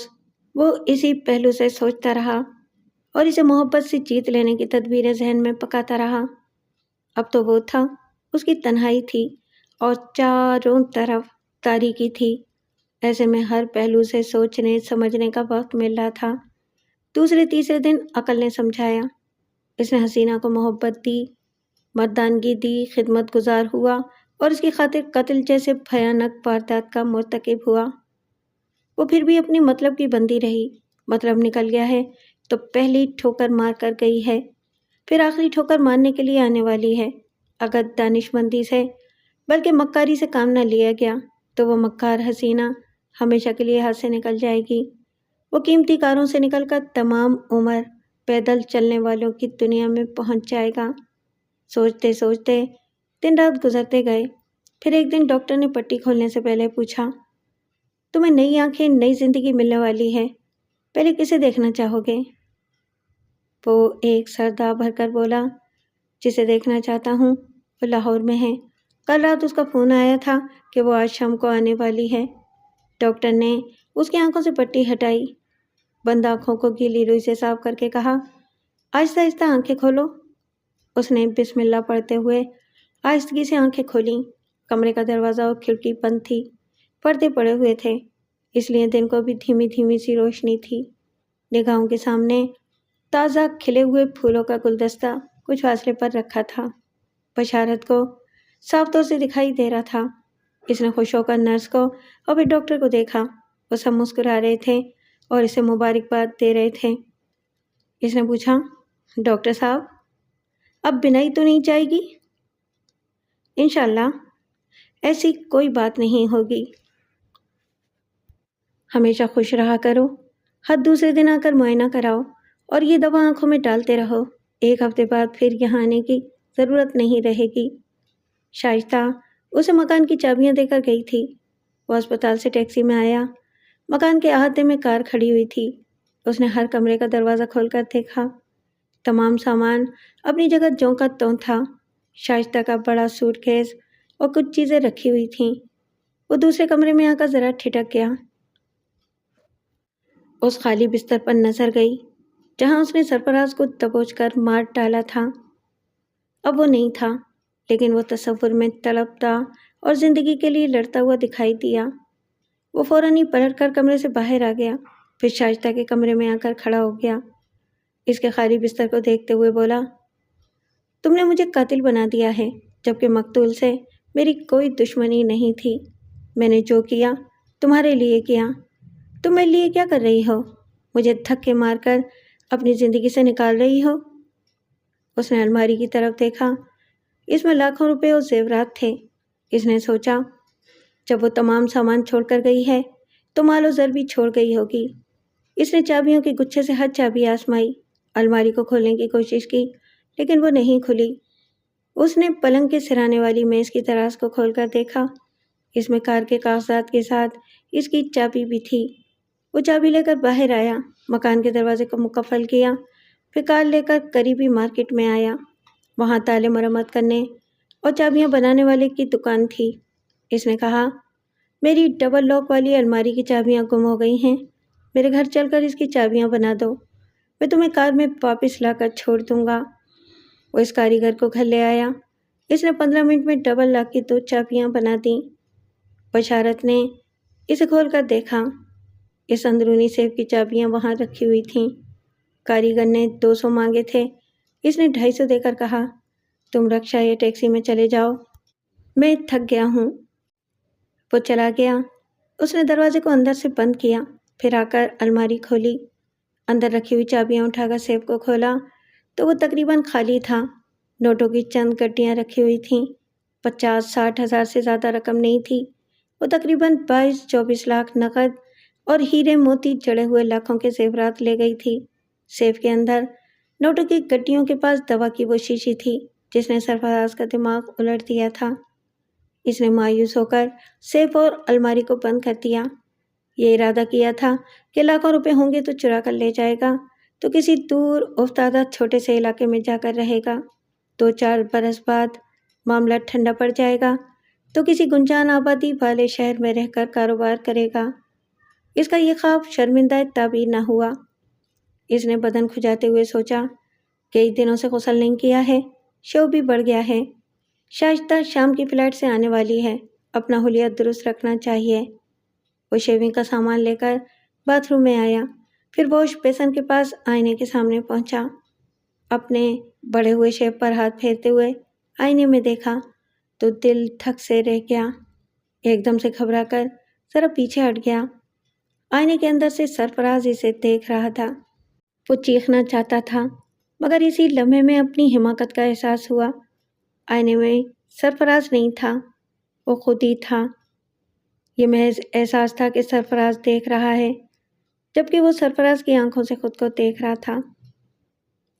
وہ اسی پہلو سے سوچتا رہا اور اسے محبت سے جیت لینے کی تدبیریں ذہن میں پکاتا رہا۔ اب تو وہ تھا، اس کی تنہائی تھی اور چاروں طرف تاریکی تھی۔ ایسے میں ہر پہلو سے سوچنے سمجھنے کا وقت مل رہا تھا۔ دوسرے تیسرے دن عقل نے سمجھایا۔ اس نے حسینہ کو محبت دی، مردانگی دی، خدمت گزار ہوا اور اس کی خاطر قتل جیسے بھیانک واردات کا مرتکب ہوا۔ وہ پھر بھی اپنی مطلب کی بندی رہی۔ مطلب نکل گیا ہے تو پہلی ٹھوکر مار کر گئی ہے، پھر آخری ٹھوکر مارنے کے لیے آنے والی ہے۔ اگر دانش مندی سے بلکہ مکاری سے کام نہ لیا گیا تو وہ مکار حسینہ ہمیشہ کے لیے ہاتھ سے نکل جائے گی۔ وہ قیمتی کاروں سے نکل کر تمام عمر پیدل چلنے والوں کی دنیا میں پہنچ جائے گا۔ سوچتے سوچتے دن رات گزرتے گئے۔ پھر ایک دن ڈاکٹر نے پٹی کھولنے سے پہلے پوچھا، تمہیں نئی آنکھیں، نئی زندگی ملنے والی ہے، پہلے کسے دیکھنا چاہو گے؟ وہ ایک سردا بھر کر بولا، جسے دیکھنا چاہتا ہوں وہ لاہور میں ہے، کل رات اس کا فون آیا تھا کہ وہ آج شام کو آنے والی ہے۔ ڈاکٹر نے اس کی آنکھوں سے پٹی ہٹائی بند آنکھوں کو گیلی روئی سے صاف کر کے کہا، آہستہ آہستہ آنکھیں کھولو۔ اس نے بسم اللہ پڑھتے ہوئے آہستگی سے آنکھیں کھولیں۔ کمرے کا دروازہ اور کھڑکی بند تھی، پردے پڑے ہوئے تھے، اس لیے دن کو بھی دھیمی دھیمی سی روشنی تھی۔ نگاہوں کے سامنے تازہ کھلے ہوئے پھولوں کا گلدستہ کچھ فاصلے پر رکھا تھا۔ بشارت کو صاف طور سے دکھائی دے رہا تھا۔ اس نے خوش ہو کر نرس کو اور پھر ڈاکٹر کو دیکھا۔ وہ سب مسکرا رہے تھے اور اسے مبارکباد دے رہے تھے۔ اس نے پوچھا، ڈاکٹر صاحب، اب بینائی تو نہیں جائے گی؟ انشاءاللہ ایسی کوئی بات نہیں ہوگی۔ ہمیشہ خوش رہا کرو، ہر دوسرے دن آ کر معائنہ کراؤ اور یہ دوا آنکھوں میں ڈالتے رہو۔ 1 ہفتے بعد پھر یہاں آنے کی ضرورت نہیں رہے گی۔ شائستہ اسے مکان کی چابیاں دے کر گئی تھی۔ وہ اسپتال سے ٹیکسی میں آیا۔ مکان کے احاطے میں کار کھڑی ہوئی تھی۔ اس نے ہر کمرے کا دروازہ کھول کر دیکھا۔ تمام سامان اپنی جگہ جوں کا توں تھا۔ شائستہ کا بڑا سوٹ کیس اور کچھ چیزیں رکھی ہوئی تھیں۔ وہ دوسرے کمرے میں آ کر ذرا ٹھٹک گیا۔ اس خالی بستر پر نظر گئی جہاں اس نے سرفراز کو دبوچ کر مار ڈالا تھا۔ اب وہ نہیں تھا، لیکن وہ تصور میں تڑپتا اور زندگی کے لیے لڑتا ہوا دکھائی دیا۔ وہ فوراً ہی پلٹ کر کمرے سے باہر آ گیا، پھر شائستہ کے کمرے میں آ کر کھڑا ہو گیا۔ اس کے خالی بستر کو دیکھتے ہوئے بولا، تم نے مجھے قاتل بنا دیا ہے، جبکہ مقتول سے میری کوئی دشمنی نہیں تھی۔ میں نے جو کیا تمہارے لیے کیا۔ تم میرے لیے کیا کر رہی ہو؟ مجھے دھکے مار کر اپنی زندگی سے نکال رہی ہو؟ اس نے الماری کی طرف دیکھا۔ اس میں لاکھوں روپے اور زیورات تھے۔ اس نے سوچا، جب وہ تمام سامان چھوڑ کر گئی ہے تو مال و زر بھی چھوڑ گئی ہوگی۔ اس نے چابیوں کے گچھے سے ہر چابی آزمائی، الماری کو کھولنے کی کوشش کی، لیکن وہ نہیں کھلی۔ اس نے پلنگ کے سرانے والی میز کی دراز کو کھول کر دیکھا۔ اس میں کار کے کاغذات کے ساتھ اس کی چابی بھی تھی۔ وہ چابی لے کر باہر آیا، مکان کے دروازے کو مقفل کیا، پھر کار لے کر قریبی مارکیٹ میں آیا۔ وہاں تالے مرمت کرنے اور چابیاں بنانے والے کی دکان تھی۔ اس نے کہا، میری ڈبل لاک والی الماری کی چابیاں گم ہو گئی ہیں، میرے گھر چل کر اس کی چابیاں بنا دو، میں تمہیں کار میں واپس لا کر چھوڑ دوں گا۔ وہ اس کاریگر کو گھر لے آیا۔ اس نے 15 منٹ میں ڈبل لاک کی 2 چابیاں بنا دیں۔ بشارت نے اسے کھول کر دیکھا۔ اس اندرونی سیف کی چابیاں وہاں رکھی ہوئی تھیں۔ کاریگر نے 200 مانگے تھے۔ اس نے 250 دے کر کہا، تم رکشا یا ٹیکسی میں چلے جاؤ، میں تھک گیا ہوں۔ وہ چلا گیا۔ اس نے دروازے کو اندر سے بند کیا، پھر آ کر الماری کھولی۔ اندر رکھی ہوئی چابیاں اٹھا کر سیف کو کھولا تو وہ تقریباً خالی تھا۔ نوٹوں کی چند گڈیاں رکھی ہوئی تھیں۔ 50-60 ہزار سے زیادہ رقم نہیں تھی۔ وہ تقریباً 22-24 لاکھ نقد اور ہیرے موتی جڑے ہوئے لاکھوں کے زیورات لے گئی تھی۔ سیف کے اندر نوٹوں کی گڈیوں کے پاس دوا کی وہ شیشی تھی جس نے سرفراز کا دماغ الٹ دیا تھا۔ اس نے مایوس ہو کر سیف اور الماری کو بند کر دیا۔ یہ ارادہ کیا تھا کہ لاکھوں روپے ہوں گے تو چرا کر لے جائے گا، تو کسی دور افتادہ چھوٹے سے علاقے میں جا کر رہے گا۔ 2-4 برس بعد معاملہ ٹھنڈا پڑ جائے گا تو کسی گنجان آبادی والے شہر میں رہ کر کاروبار کرے گا۔ اس کا یہ خواب شرمندہ تعبیر نہ ہوا۔ اس نے بدن کھجاتے ہوئے سوچا، کئی دنوں سے غسل نہیں کیا ہے، شو بھی بڑھ گیا ہے۔ شائستہ شام کی فلائٹ سے آنے والی ہے، اپنا حلیہ درست رکھنا چاہیے۔ وہ شیونگ کا سامان لے کر باتھ روم میں آیا، پھر واش بیسن کے پاس آئینے کے سامنے پہنچا۔ اپنے بڑے ہوئے شیپ پر ہاتھ پھیرتے ہوئے آئینے میں دیکھا تو دل دھک سے رہ گیا۔ ایک دم سے گھبرا کر ذرا پیچھے ہٹ گیا۔ آئینے کے اندر سے سرفراز اسے دیکھ رہا تھا۔ وہ چیخنا چاہتا تھا، مگر اسی لمحے میں اپنی حماقت کا احساس ہوا۔ آئینے میں سرفراز نہیں تھا، وہ خود ہی تھا۔ یہ محض احساس تھا کہ سرفراز دیکھ رہا ہے، جبکہ وہ سرفراز کی آنکھوں سے خود کو دیکھ رہا تھا۔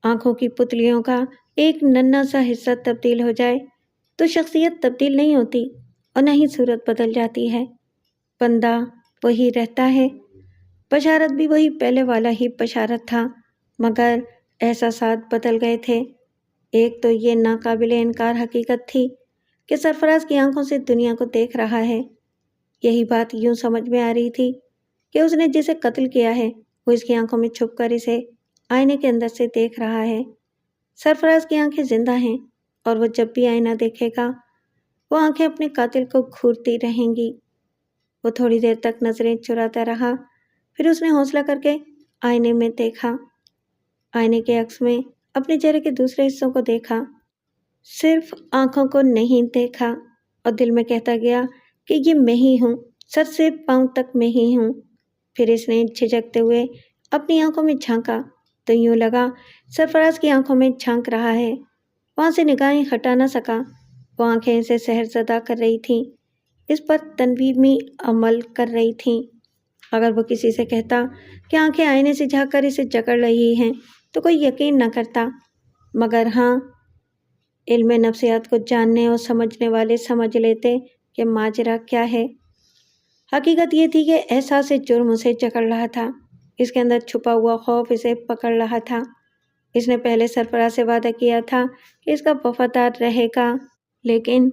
آنکھوں کی پتلیوں کا ایک ننھا سا حصہ تبدیل ہو جائے تو شخصیت تبدیل نہیں ہوتی اور نہ ہی صورت بدل جاتی ہے۔ بندہ وہی رہتا ہے۔ بشارت بھی وہی پہلے والا ہی بشارت تھا، مگر احساسات بدل گئے تھے۔ ایک تو یہ ناقابل انکار حقیقت تھی کہ سرفراز کی آنکھوں سے دنیا کو دیکھ رہا ہے۔ یہی بات یوں سمجھ میں آ رہی تھی کہ اس نے جسے قتل کیا ہے وہ اس کی آنکھوں میں چھپ کر اسے آئینے کے اندر سے دیکھ رہا ہے۔ سرفراز کی آنکھیں زندہ ہیں اور وہ جب بھی آئینہ دیکھے گا وہ آنکھیں اپنے قاتل کو گھورتی رہیں گی۔ وہ تھوڑی دیر تک نظریں چراتا رہا، پھر اس نے حوصلہ کر کے آئینے میں دیکھا۔ آئینے کے عکس میں اپنے چہرے کے دوسرے حصوں کو دیکھا، صرف آنکھوں کو نہیں دیکھا، اور دل میں کہتا گیا کہ یہ میں ہی ہوں، سر سے پاؤں تک میں ہی ہوں۔ پھر اس نے جھجکتے ہوئے اپنی آنکھوں میں جھانکا تو یوں لگا سرفراز کی آنکھوں میں جھانک رہا ہے۔ وہاں سے نگاہیں ہٹا نہ سکا، وہ آنکھیں اسے سحرزدہ کر رہی تھیں، اس پر تنویمی عمل کر رہی تھیں۔ اگر وہ کسی سے کہتا کہ آنکھیں آئینے سے جھانک کر اسے جکڑ رہی ہیں تو کوئی یقین نہ کرتا، مگر ہاں، علم نفسیات کو جاننے اور سمجھنے والے سمجھ لیتے کہ ماجرا کیا ہے۔ حقیقت یہ تھی کہ احساس جرم اسے جکڑ رہا تھا، اس کے اندر چھپا ہوا خوف اسے پکڑ رہا تھا۔ اس نے پہلے سرفراز سے وعدہ کیا تھا کہ اس کا وفادار رہے گا، لیکن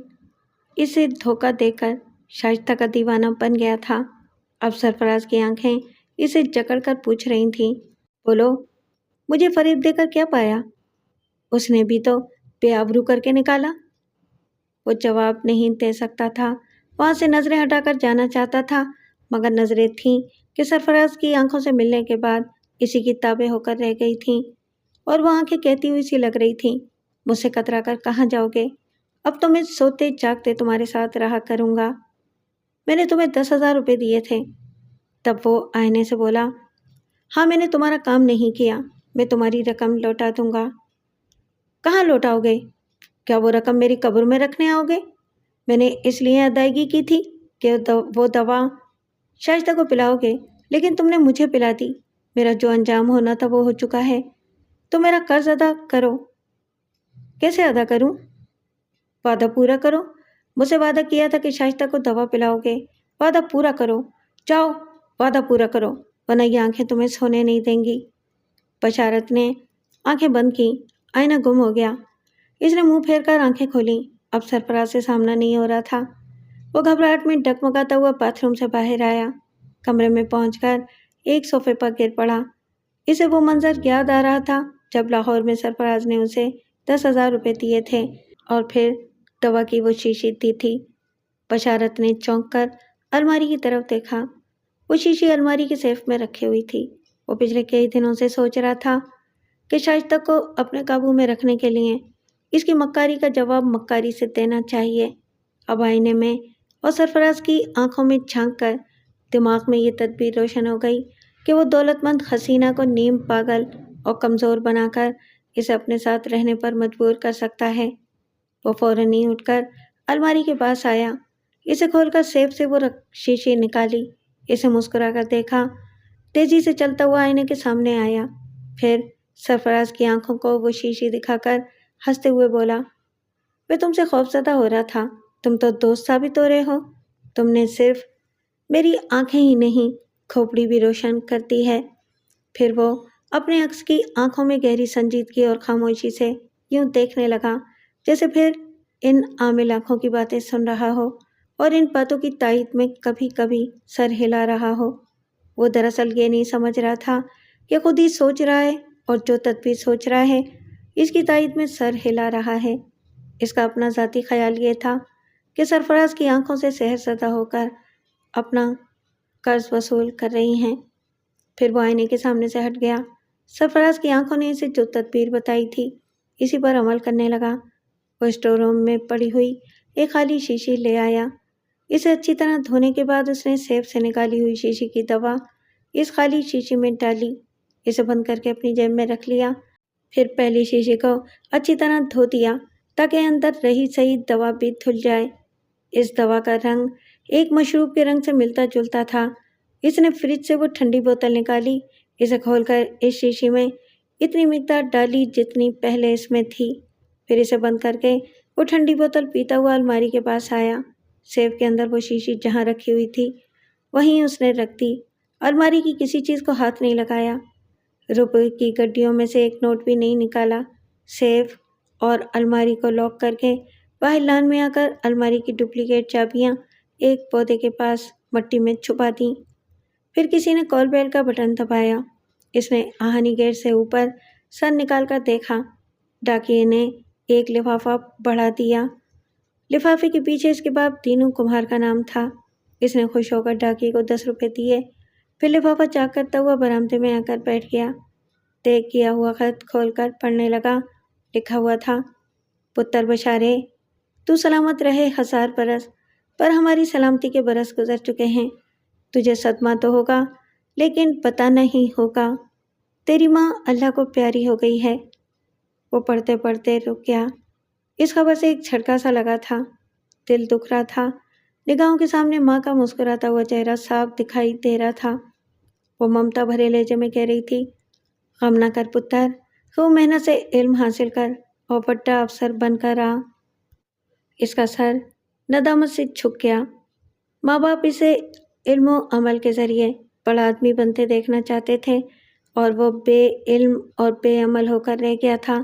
اسے دھوکہ دے کر شائستہ کا دیوانہ بن گیا تھا۔ اب سرفراز کی آنکھیں اسے جکڑ کر پوچھ رہی تھیں، بولو، مجھے فریب دے کر کیا پایا؟ اس نے بھی تو بے آبرو کر کے نکالا۔ وہ جواب نہیں دے سکتا تھا، وہاں سے نظریں ہٹا کر جانا چاہتا تھا، مگر نظریں تھیں کہ سرفراز کی آنکھوں سے ملنے کے بعد اسی کی تابع ہو کر رہ گئی تھیں، اور وہ آنکھیں کہتی ہوئی سی لگ رہی تھیں، مجھ سے کترا کر کہاں جاؤ گے؟ اب تو میں سوتے جاگتے تمہارے ساتھ رہا کروں گا۔ میں نے تمہیں 10,000 روپے دیے تھے۔ تب وہ آئینے سے بولا، ہاں، میں نے تمہارا کام نہیں کیا، میں تمہاری رقم لوٹا دوں گا۔ کہاں لوٹاؤ گے؟ کیا وہ رقم میری قبر میں رکھنے آؤ گے؟ میں نے اس لیے ادائیگی کی تھی کہ وہ دوا شائستہ کو پلاؤ گے، لیکن تم نے مجھے پلا دی۔ میرا جو انجام ہونا تھا وہ ہو چکا ہے، تو میرا قرض ادا کرو۔ کیسے ادا کروں؟ وعدہ پورا کرو، مجھ سے وعدہ کیا تھا کہ شائستہ کو دوا پلاؤ گے، وعدہ پورا کرو، جاؤ وعدہ پورا کرو، ورنہ یہ آنکھیں تمہیں سونے نہیں دیں گی۔ بشارت نے آنکھیں بند کی، آئینہ گم ہو گیا۔ اس نے منہ پھیر کر آنکھیں کھولیں، اب سرفراز سے سامنا نہیں ہو رہا تھا۔ وہ گھبراہٹ میں ڈگمگاتا ہوا باتھ روم سے باہر آیا، کمرے میں پہنچ کر ایک صوفے پر گر پڑا۔ اسے وہ منظر یاد آ رہا تھا جب لاہور میں سرفراز نے اسے 10,000 روپے دیے تھے اور پھر دوا کی وہ شیشی دی تھی۔ بشارت نے چونک کر الماری کی طرف دیکھا، وہ شیشی الماری کے سیف میں رکھی ہوئی تھی۔ وہ پچھلے کئی دنوں سے سوچ رہا تھا کہ شائستہ کو اپنے قابو میں رکھنے کے لیے اس کی مکاری کا جواب مکاری سے دینا چاہیے۔ اب آئینے میں اور سرفراز کی آنکھوں میں جھانک کر دماغ میں یہ تدبیر روشن ہو گئی کہ وہ دولت مند حسینہ کو نیم پاگل اور کمزور بنا کر اسے اپنے ساتھ رہنے پر مجبور کر سکتا ہے۔ وہ فوراً ہی اٹھ کر الماری کے پاس آیا، اسے کھول کر سیف سے وہ شیشی نکالی، اسے مسکرا کر دیکھا، تیزی سے چلتا ہوا آئینے کے سامنے آیا، پھر سرفراز کی آنکھوں کو وہ شیشی دکھا کر ہنستے ہوئے بولا، میں تم سے خوفزدہ ہو رہا تھا، تم تو دوست ثابت ہو رہے ہو، تم نے صرف میری آنکھیں ہی نہیں کھوپڑی بھی روشن کرتی ہے۔ پھر وہ اپنے عکس کی آنکھوں میں گہری سنجیدگی اور خاموشی سے یوں دیکھنے لگا جیسے پھر ان عامل آنکھوں کی باتیں سن رہا ہو اور ان باتوں کی تائید میں کبھی کبھی سر ہلا رہا ہو۔ وہ دراصل یہ نہیں سمجھ رہا تھا کہ خود ہی سوچ رہا ہے اور جو تدبیر سوچ رہا ہے اس کی تائید میں سر ہلا رہا ہے۔ اس کا اپنا ذاتی خیال یہ تھا کہ سرفراز کی آنکھوں سے سحرزدہ ہو کر اپنا قرض وصول کر رہی ہیں۔ پھر وہ آئینے کے سامنے سے ہٹ گیا۔ سرفراز کی آنکھوں نے اسے جو تدبیر بتائی تھی اسی پر عمل کرنے لگا۔ وہ اسٹور روم میں پڑی ہوئی ایک خالی شیشی لے آیا، اسے اچھی طرح دھونے کے بعد اس نے سیف سے نکالی ہوئی شیشی کی دوا اس خالی شیشی میں ڈالی، اسے بند کر کے اپنی جیب میں رکھ لیا، پھر پہلی شیشی کو اچھی طرح دھو دیا تاکہ اندر رہی صحیح دوا بھی دھل جائے۔ اس دوا کا رنگ ایک مشروب کے رنگ سے ملتا جلتا تھا۔ اس نے فریج سے وہ ٹھنڈی بوتل نکالی، اسے کھول کر اس شیشی میں اتنی مقدار ڈالی جتنی پہلے اس میں تھی، پھر اسے بند کر کے وہ ٹھنڈی بوتل پیتا ہوا الماری کے پاس آیا۔ سیف کے اندر وہ شیشی جہاں رکھی ہوئی تھی وہیں اس نے رکھ دی، الماری کی کسی چیز کو ہاتھ نہیں لگایا، روپے کی گڈیوں میں سے ایک نوٹ بھی نہیں نکالا۔ سیف اور الماری کو لاک کر کے باہر لان میں آ کر الماری کی ڈپلیکیٹ چابیاں ایک پودے کے پاس مٹی میں چھپا دیں۔ پھر کسی نے کال بیل کا بٹن دبایا اس نے آہنی گیٹ سے اوپر سر نکال کر دیکھا۔ ڈاکیے نے ایک لفافہ بڑھا دیا۔ لفافے کے پیچھے اس کے باپ دینو کمہار کا نام تھا۔ اس نے خوش ہو کر ڈاکیے کو 10 روپے دیے، پھر لفافہ چاک کرتا ہوا برآمدے میں آ کر بیٹھ گیا۔ طے کیا ہوا خط کھول کر پڑھنے لگا۔ لکھا ہوا تھا، پتر بشارے، تو سلامت رہے 1000 برس، پر ہماری سلامتی کے برس گزر چکے ہیں۔ تجھے صدمہ تو ہوگا لیکن پتہ نہیں ہوگا، تیری ماں اللہ کو پیاری ہو گئی ہے۔ وہ پڑھتے پڑھتے رک گیا۔ اس خبر سے ایک جھٹکا سا لگا تھا، دل دکھ رہا تھا۔ نگاہوں کے سامنے ماں کا مسکراتا ہوا چہرہ صاف دکھائی دے رہا تھا۔ وہ ممتا بھرے لہجے میں کہہ رہی تھی، غم نہ کر پتر، خوب محنت سے علم حاصل کر اور بڑا افسر بن کر آ۔ اس کا سر ندامت سے جھک گیا۔ ماں باپ اسے علم و عمل کے ذریعے بڑا آدمی بنتے دیکھنا چاہتے تھے اور وہ بے علم اور بے عمل ہو کر رہ گیا تھا۔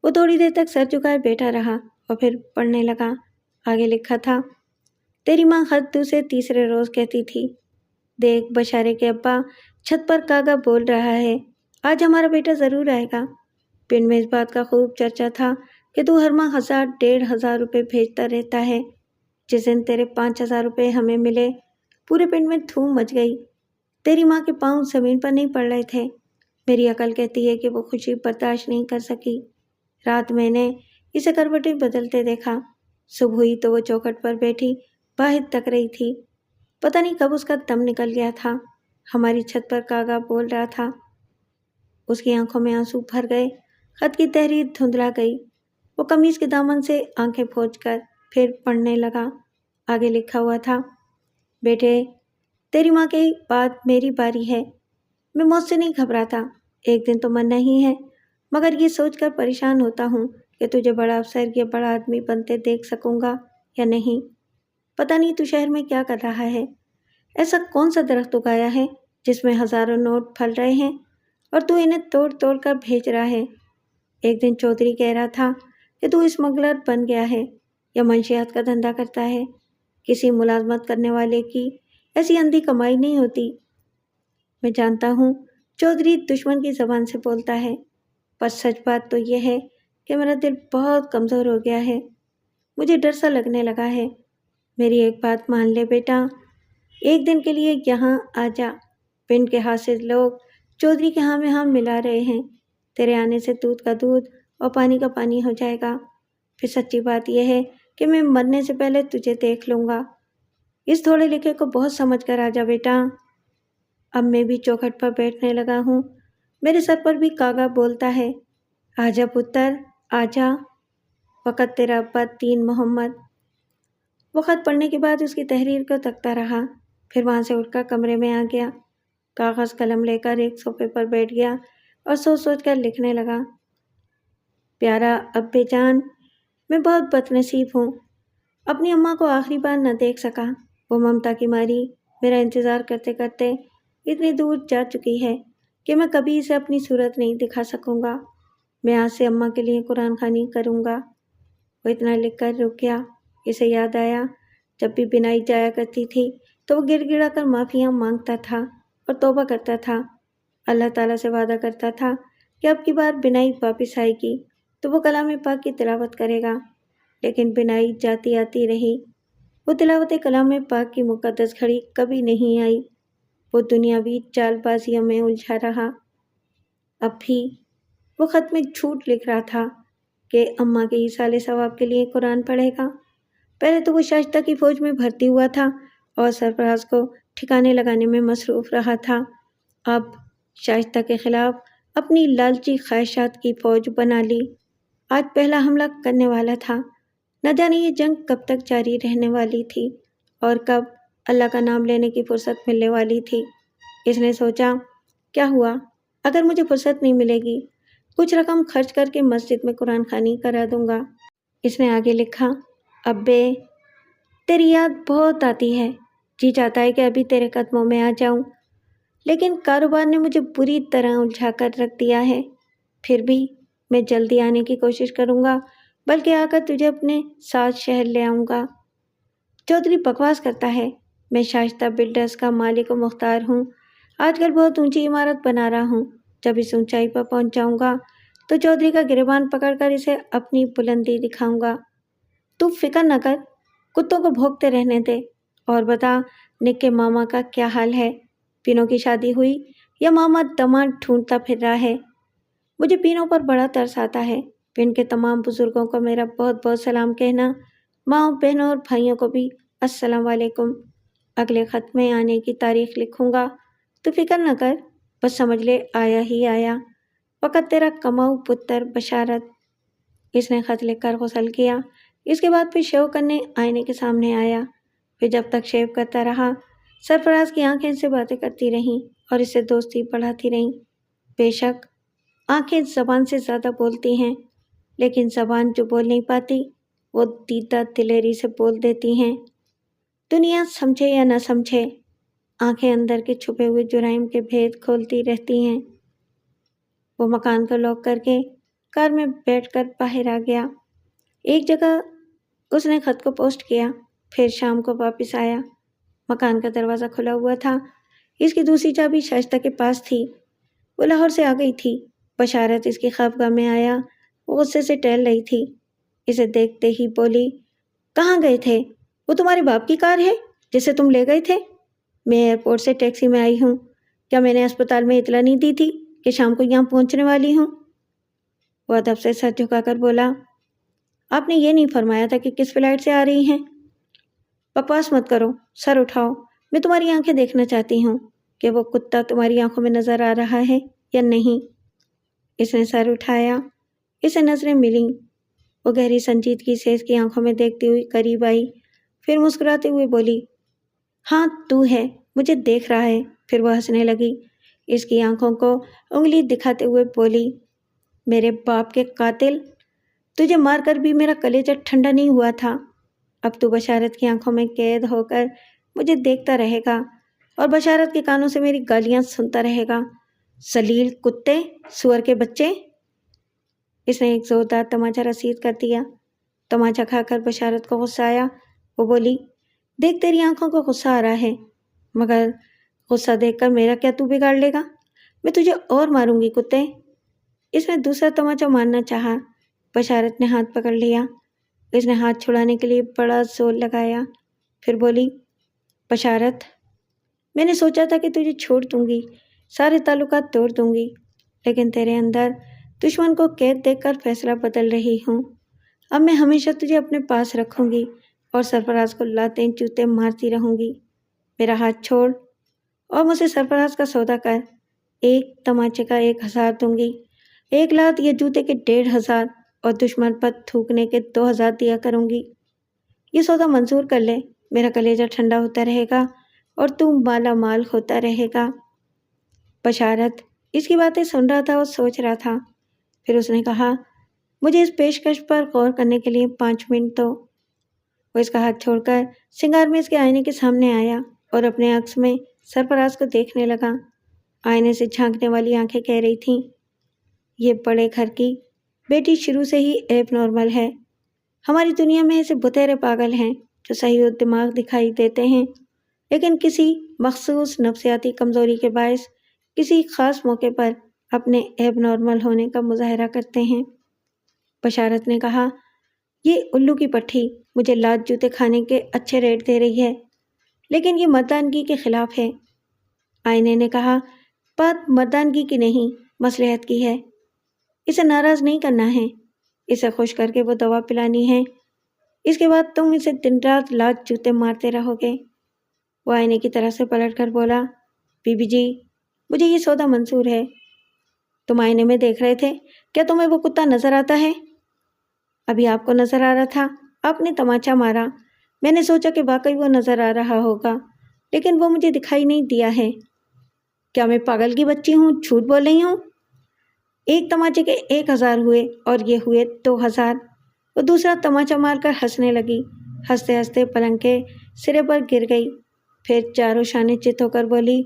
وہ تھوڑی دیر تک سر جھکائے بیٹھا رہا اور پھر پڑھنے لگا۔ آگے لکھا تھا، تیری ماں خط سے تیسرے روز کہتی تھی، دیکھ بشارے کے ابا، چھت پر کاغا بول رہا ہے، آج ہمارا بیٹا ضرور آئے گا۔ پنڈ میں اس بات کا خوب چرچا تھا کہ تو ہر ماہ 1000 1500 روپے بھیجتا رہتا ہے۔ جس دن تیرے 5000 روپے ہمیں ملے، پورے پنڈ میں دھوم مچ گئی۔ تیری ماں کے پاؤں زمین پر نہیں پڑ رہے تھے۔ میری عقل کہتی ہے کہ وہ خوشی برداشت نہیں کر سکی۔ رات میں نے اسے کروٹیں بدلتے دیکھا۔ صبح ہوئی تو وہ چوکھٹ پر بیٹھی باہر تک رہی تھی۔ پتہ نہیں کب اس کا دم نکل گیا تھا۔ ہماری چھت پر کاغا بول رہا تھا۔ اس کی آنکھوں میں آنسو بھر گئے۔ خط کی تحریر دھندلا گئی۔ وہ قمیض کے دامن سے آنکھیں پھوچ کر پھر پڑھنے لگا۔ آگے لکھا ہوا تھا، بیٹے، تیری ماں کے بعد میری باری ہے۔ میں موت سے نہیں گھبراتا، ایک دن تو مرنا ہی ہے، مگر یہ سوچ کر پریشان ہوتا ہوں کہ تجھے بڑا افسر یا بڑا آدمی بنتے دیکھ سکوں گا یا نہیں۔ پتہ نہیں تو شہر میں کیا کر رہا ہے، ایسا کون سا درخت اگایا ہے جس میں ہزاروں نوٹ پھل رہے ہیں اور تو انہیں توڑ توڑ کر بھیج رہا ہے۔ ایک دن چودھری کہہ رہا تھا کہ تو اسمگلر بن گیا ہے یا منشیات کا دھندا کرتا ہے۔ کسی ملازمت کرنے والے کی ایسی اندھی کمائی نہیں ہوتی۔ میں جانتا ہوں چودھری دشمن کی زبان سے بولتا ہے، پر سچ بات تو یہ ہے کہ میرا دل بہت کمزور ہو گیا ہے، مجھے ڈر سا لگنے لگا ہے۔ میری ایک بات مان لے بیٹا، ایک دن کے لیے یہاں آ جا۔ پنڈ کے حاسد لوگ چودھری کے ہاں میں ہاں ملا رہے ہیں۔ تیرے آنے سے دودھ کا دودھ اور پانی کا پانی ہو جائے گا۔ پھر سچی بات یہ ہے کہ میں مرنے سے پہلے تجھے دیکھ لوں گا۔ اس تھوڑے لکھے کو بہت سمجھ کر آ جا بیٹا۔ اب میں بھی چوکھٹ پر بیٹھنے لگا ہوں، میرے سر پر بھی کاغا بولتا ہے، آجا پتر آجا، وقت تیرا ابا 3 محمد۔ وہ خط پڑھنے کے بعد اس کی تحریر کو تکتا رہا، پھر وہاں سے اٹھ کر کمرے میں آ گیا، کاغذ قلم لے کر ایک صوفے پر بیٹھ گیا اور سوچ سوچ کر لکھنے لگا، پیارا ابے جان، میں بہت بد نصیب ہوں، اپنی اماں کو آخری بار نہ دیکھ سکا۔ وہ ممتا کی ماری میرا انتظار کرتے کرتے اتنی دور جا چکی ہے کہ میں کبھی اسے اپنی صورت نہیں دکھا سکوں گا۔ میں آج سے اماں کے لیے قرآن خوانی کروں گا۔ وہ اتنا لکھ کر رک گیا۔ اسے یاد آیا، جب بھی بنائی جایا کرتی تھی تو وہ گڑ گڑا کر معافیاں مانگتا تھا اور توبہ کرتا تھا۔ اللہ تعالیٰ سے وعدہ کرتا تھا کہ اب کی بار بنائی واپس آئے گی تو وہ کلام پاک کی تلاوت کرے گا، لیکن بنائی جاتی آتی رہی۔ وہ تلاوت کلام پاک کی مقدس گھڑی کبھی نہیں آئی۔ وہ دنیاوی چال بازیوں میں الجھا رہا۔ اب بھی وہ خط میں جھوٹ لکھ رہا تھا کہ اماں کے ایصال ثواب کے لیے قرآن پڑھے گا۔ پہلے تو وہ شائستہ کی فوج میں بھرتی ہوا تھا اور سرفراز کو ٹھکانے لگانے میں مصروف رہا تھا۔ اب شائستہ کے خلاف اپنی لالچی خواہشات کی فوج بنا لی۔ آج پہلا حملہ کرنے والا تھا۔ نہ جانے یہ جنگ کب تک جاری رہنے والی تھی اور کب اللہ کا نام لینے کی فرصت ملنے والی تھی۔ اس نے سوچا، کیا ہوا اگر مجھے فرصت نہیں ملے گی، کچھ رقم خرچ کر کے مسجد میں قرآن خوانی کرا دوں گا۔ اس نے آگے لکھا، ابے، تیری یاد بہت آتی ہے، جی چاہتا ہے کہ ابھی تیرے قدموں میں آ جاؤں، لیکن کاروبار نے مجھے بری طرح الجھا کر رکھ دیا ہے۔ پھر بھی میں جلدی آنے کی کوشش کروں گا، بلکہ آ کر تجھے اپنے ساتھ شہر لے آؤں گا۔ چودھری بکواس کرتا ہے، میں شائستہ بلڈرز کا مالک و مختار ہوں، آج کل بہت اونچی عمارت بنا رہا ہوں، جب اس اونچائی پر پہنچ جاؤں گا تو چودھری کا گریبان پکڑ کر اسے اپنی بلندی دکھاؤں گا۔ تو فکر نہ کر، کتوں کو بھونکتے رہنے دے۔ اور بتا، نک کے ماما کا کیا حال ہے؟ پینو کی شادی ہوئی یا ماما داماد ڈھونڈتا پھر رہا ہے؟ مجھے پینو پر بڑا ترس آتا ہے۔ پن کے تمام بزرگوں کو میرا بہت بہت سلام کہنا، ماں بہنوں اور بھائیوں کو بھی السلام علیکم۔ اگلے خط میں آنے کی تاریخ لکھوں گا، تو فکر نہ کر، بس سمجھ لے آیا ہی آیا، فقط تیرا کماؤ پتر بشارت۔ اس نے خط لکھ کر غسل کیا۔ اس کے بعد پھر شیو کرنے آئینے کے سامنے آیا۔ پھر جب تک شیو کرتا رہا، سرفراز کی آنکھیں اس سے باتیں کرتی رہیں اور اس سے دوستی بڑھاتی رہیں۔ بے شک آنکھیں زبان سے زیادہ بولتی ہیں، لیکن زبان جو بول نہیں پاتی وہ دیدہ دلیری سے بول دیتی ہیں۔ دنیا سمجھے یا نہ سمجھے، آنکھیں اندر کے چھپے ہوئے جرائم کے بھید کھولتی رہتی ہیں۔ وہ مکان کو لاک کر کے کار میں بیٹھ کر باہر آ گیا۔ ایک جگہ اس نے خط کو پوسٹ کیا، پھر شام کو واپس آیا۔ مکان کا دروازہ کھلا ہوا تھا۔ اس کی دوسری چابی شائستہ کے پاس تھی۔ وہ لاہور سے آ گئی تھی۔ بشارت اس کی خوابگاہ میں آیا۔ وہ غصے سے ٹہل رہی تھی۔ اسے دیکھتے ہی بولی، کہاں گئے تھے؟ وہ تمہارے باپ کی کار ہے جسے تم لے گئے تھے؟ میں ایئرپورٹ سے ٹیکسی میں آئی ہوں۔ کیا میں نے اسپتال میں اطلاع نہیں دی تھی کہ شام کو یہاں پہنچنے والی ہوں؟ وہ ادب سے سر جھکا کر بولا، آپ نے یہ نہیں فرمایا تھا کہ کس فلائٹ سے آ رہی ہیں؟ بکواس مت کرو، سر اٹھاؤ۔ میں تمہاری آنکھیں دیکھنا چاہتی ہوں کہ وہ کتا تمہاری آنکھوں میں نظر آ رہا ہے یا نہیں۔ اس نے سر اٹھایا۔ اسے نظریں ملیں۔ وہ گہری سنجیدگی سے اس کی آنکھوں میں دیکھتی ہوئی قریب آئی، پھر مسکراتے ہوئے بولی، ہاں تو ہے، مجھے دیکھ رہا ہے۔ پھر وہ ہنسنے لگی۔ اس کی آنکھوں کو انگلی دکھاتے ہوئے بولی، میرے باپ کے قاتل، تجھے مار کر بھی میرا کلیجہ ٹھنڈا نہیں ہوا تھا۔ اب تو بشارت کی آنکھوں میں قید ہو کر مجھے دیکھتا رہے گا اور بشارت کے کانوں سے میری گالیاں سنتا رہے گا۔ ذلیل کتے، سور کے بچے۔ اس نے ایک زوردار تماچا رسید کر دیا۔ تماچا کھا کر بشارت کو غصہ آیا۔ وہ بولی، دیکھ تیری آنکھوں کو غصہ آ رہا ہے، مگر غصہ دیکھ کر میرا کیا تو بگاڑ لے گا؟ میں تجھے اور ماروں گی کتے۔ اس نے دوسرا تماچا مارنا چاہا۔ بشارت نے ہاتھ پکڑ لیا۔ اس نے ہاتھ چھڑانے کے لیے بڑا زور لگایا، پھر بولی، بشارت، میں نے سوچا تھا کہ تجھے چھوڑ دوں گی، سارے تعلقات توڑ دوں گی، لیکن تیرے اندر دشمن کو قید دیکھ کر فیصلہ بدل رہی ہوں۔ اب میں ہمیشہ تجھے اپنے پاس رکھوں گی اور سرفراز کو لاتیں جوتے مارتی رہوں گی۔ میرا ہاتھ چھوڑ اور مجھے سرفراز کا سودا کر۔ ایک تماچے کا 1000 دوں گی، ایک لات یا جوتے کے 1500 اور دشمن پر تھوکنے کے 2000 دیا کروں گی۔ یہ سودا منظور کر لے، میرا کلیجہ ٹھنڈا ہوتا رہے گا اور تو مالا مال ہوتا رہے گا۔ بشارت اس کی باتیں سن رہا تھا اور سوچ رہا تھا۔ پھر اس نے کہا، مجھے اس پیشکش پر غور کرنے کے لیے 5 منٹ دو۔ وہ اس کا ہاتھ چھوڑ کر سنگار میں اس کے آئینے کے سامنے آیا اور اپنے عکس میں سرفراز کو دیکھنے لگا۔ آئینے سے جھانکنے والی آنکھیں کہہ رہی تھیں، یہ بڑے گھر کی بیٹی شروع سے ہی ایب نارمل ہے۔ ہماری دنیا میں ایسے بتیرے پاگل ہیں جو صحیح و دماغ دکھائی دیتے ہیں، لیکن کسی مخصوص نفسیاتی کمزوری کے باعث کسی خاص موقع پر اپنے ایب نارمل ہونے کا مظاہرہ کرتے ہیں۔ بشارت نے کہا، یہ الو کی پٹھی مجھے لات جوتے کھانے کے اچھے ریٹ دے رہی ہے، لیکن یہ مردانگی کے خلاف ہے۔ آئینے نے کہا، بات مردانگی کی نہیں، مصلحت کی ہے۔ اسے ناراض نہیں کرنا ہے، اسے خوش کر کے وہ دوا پلانی ہے۔ اس کے بعد تم اسے دن رات لات جوتے مارتے رہو گے۔ وہ آئینے کی طرف سے پلٹ کر بولا، بی بی جی، مجھے یہ سودا منظور ہے۔ تم آئینے میں دیکھ رہے تھے، کیا تمہیں وہ کتا نظر آتا ہے؟ ابھی آپ کو نظر آ رہا تھا، آپ نے تماچا مارا، میں نے سوچا کہ واقعی وہ نظر آ رہا ہوگا، لیکن وہ مجھے دکھائی نہیں دیا ہے۔ کیا میں پاگل کی بچی ہوں، جھوٹ بول رہی ہوں؟ ایک تماچے کے 1000 ہوئے اور یہ ہوئے 2000۔ وہ دوسرا تماچا مار کر ہنسنے لگی، ہنستے ہنستے پلنگ کے سرے پر گر گئی، پھر چاروں شانے چت ہو کر بولی،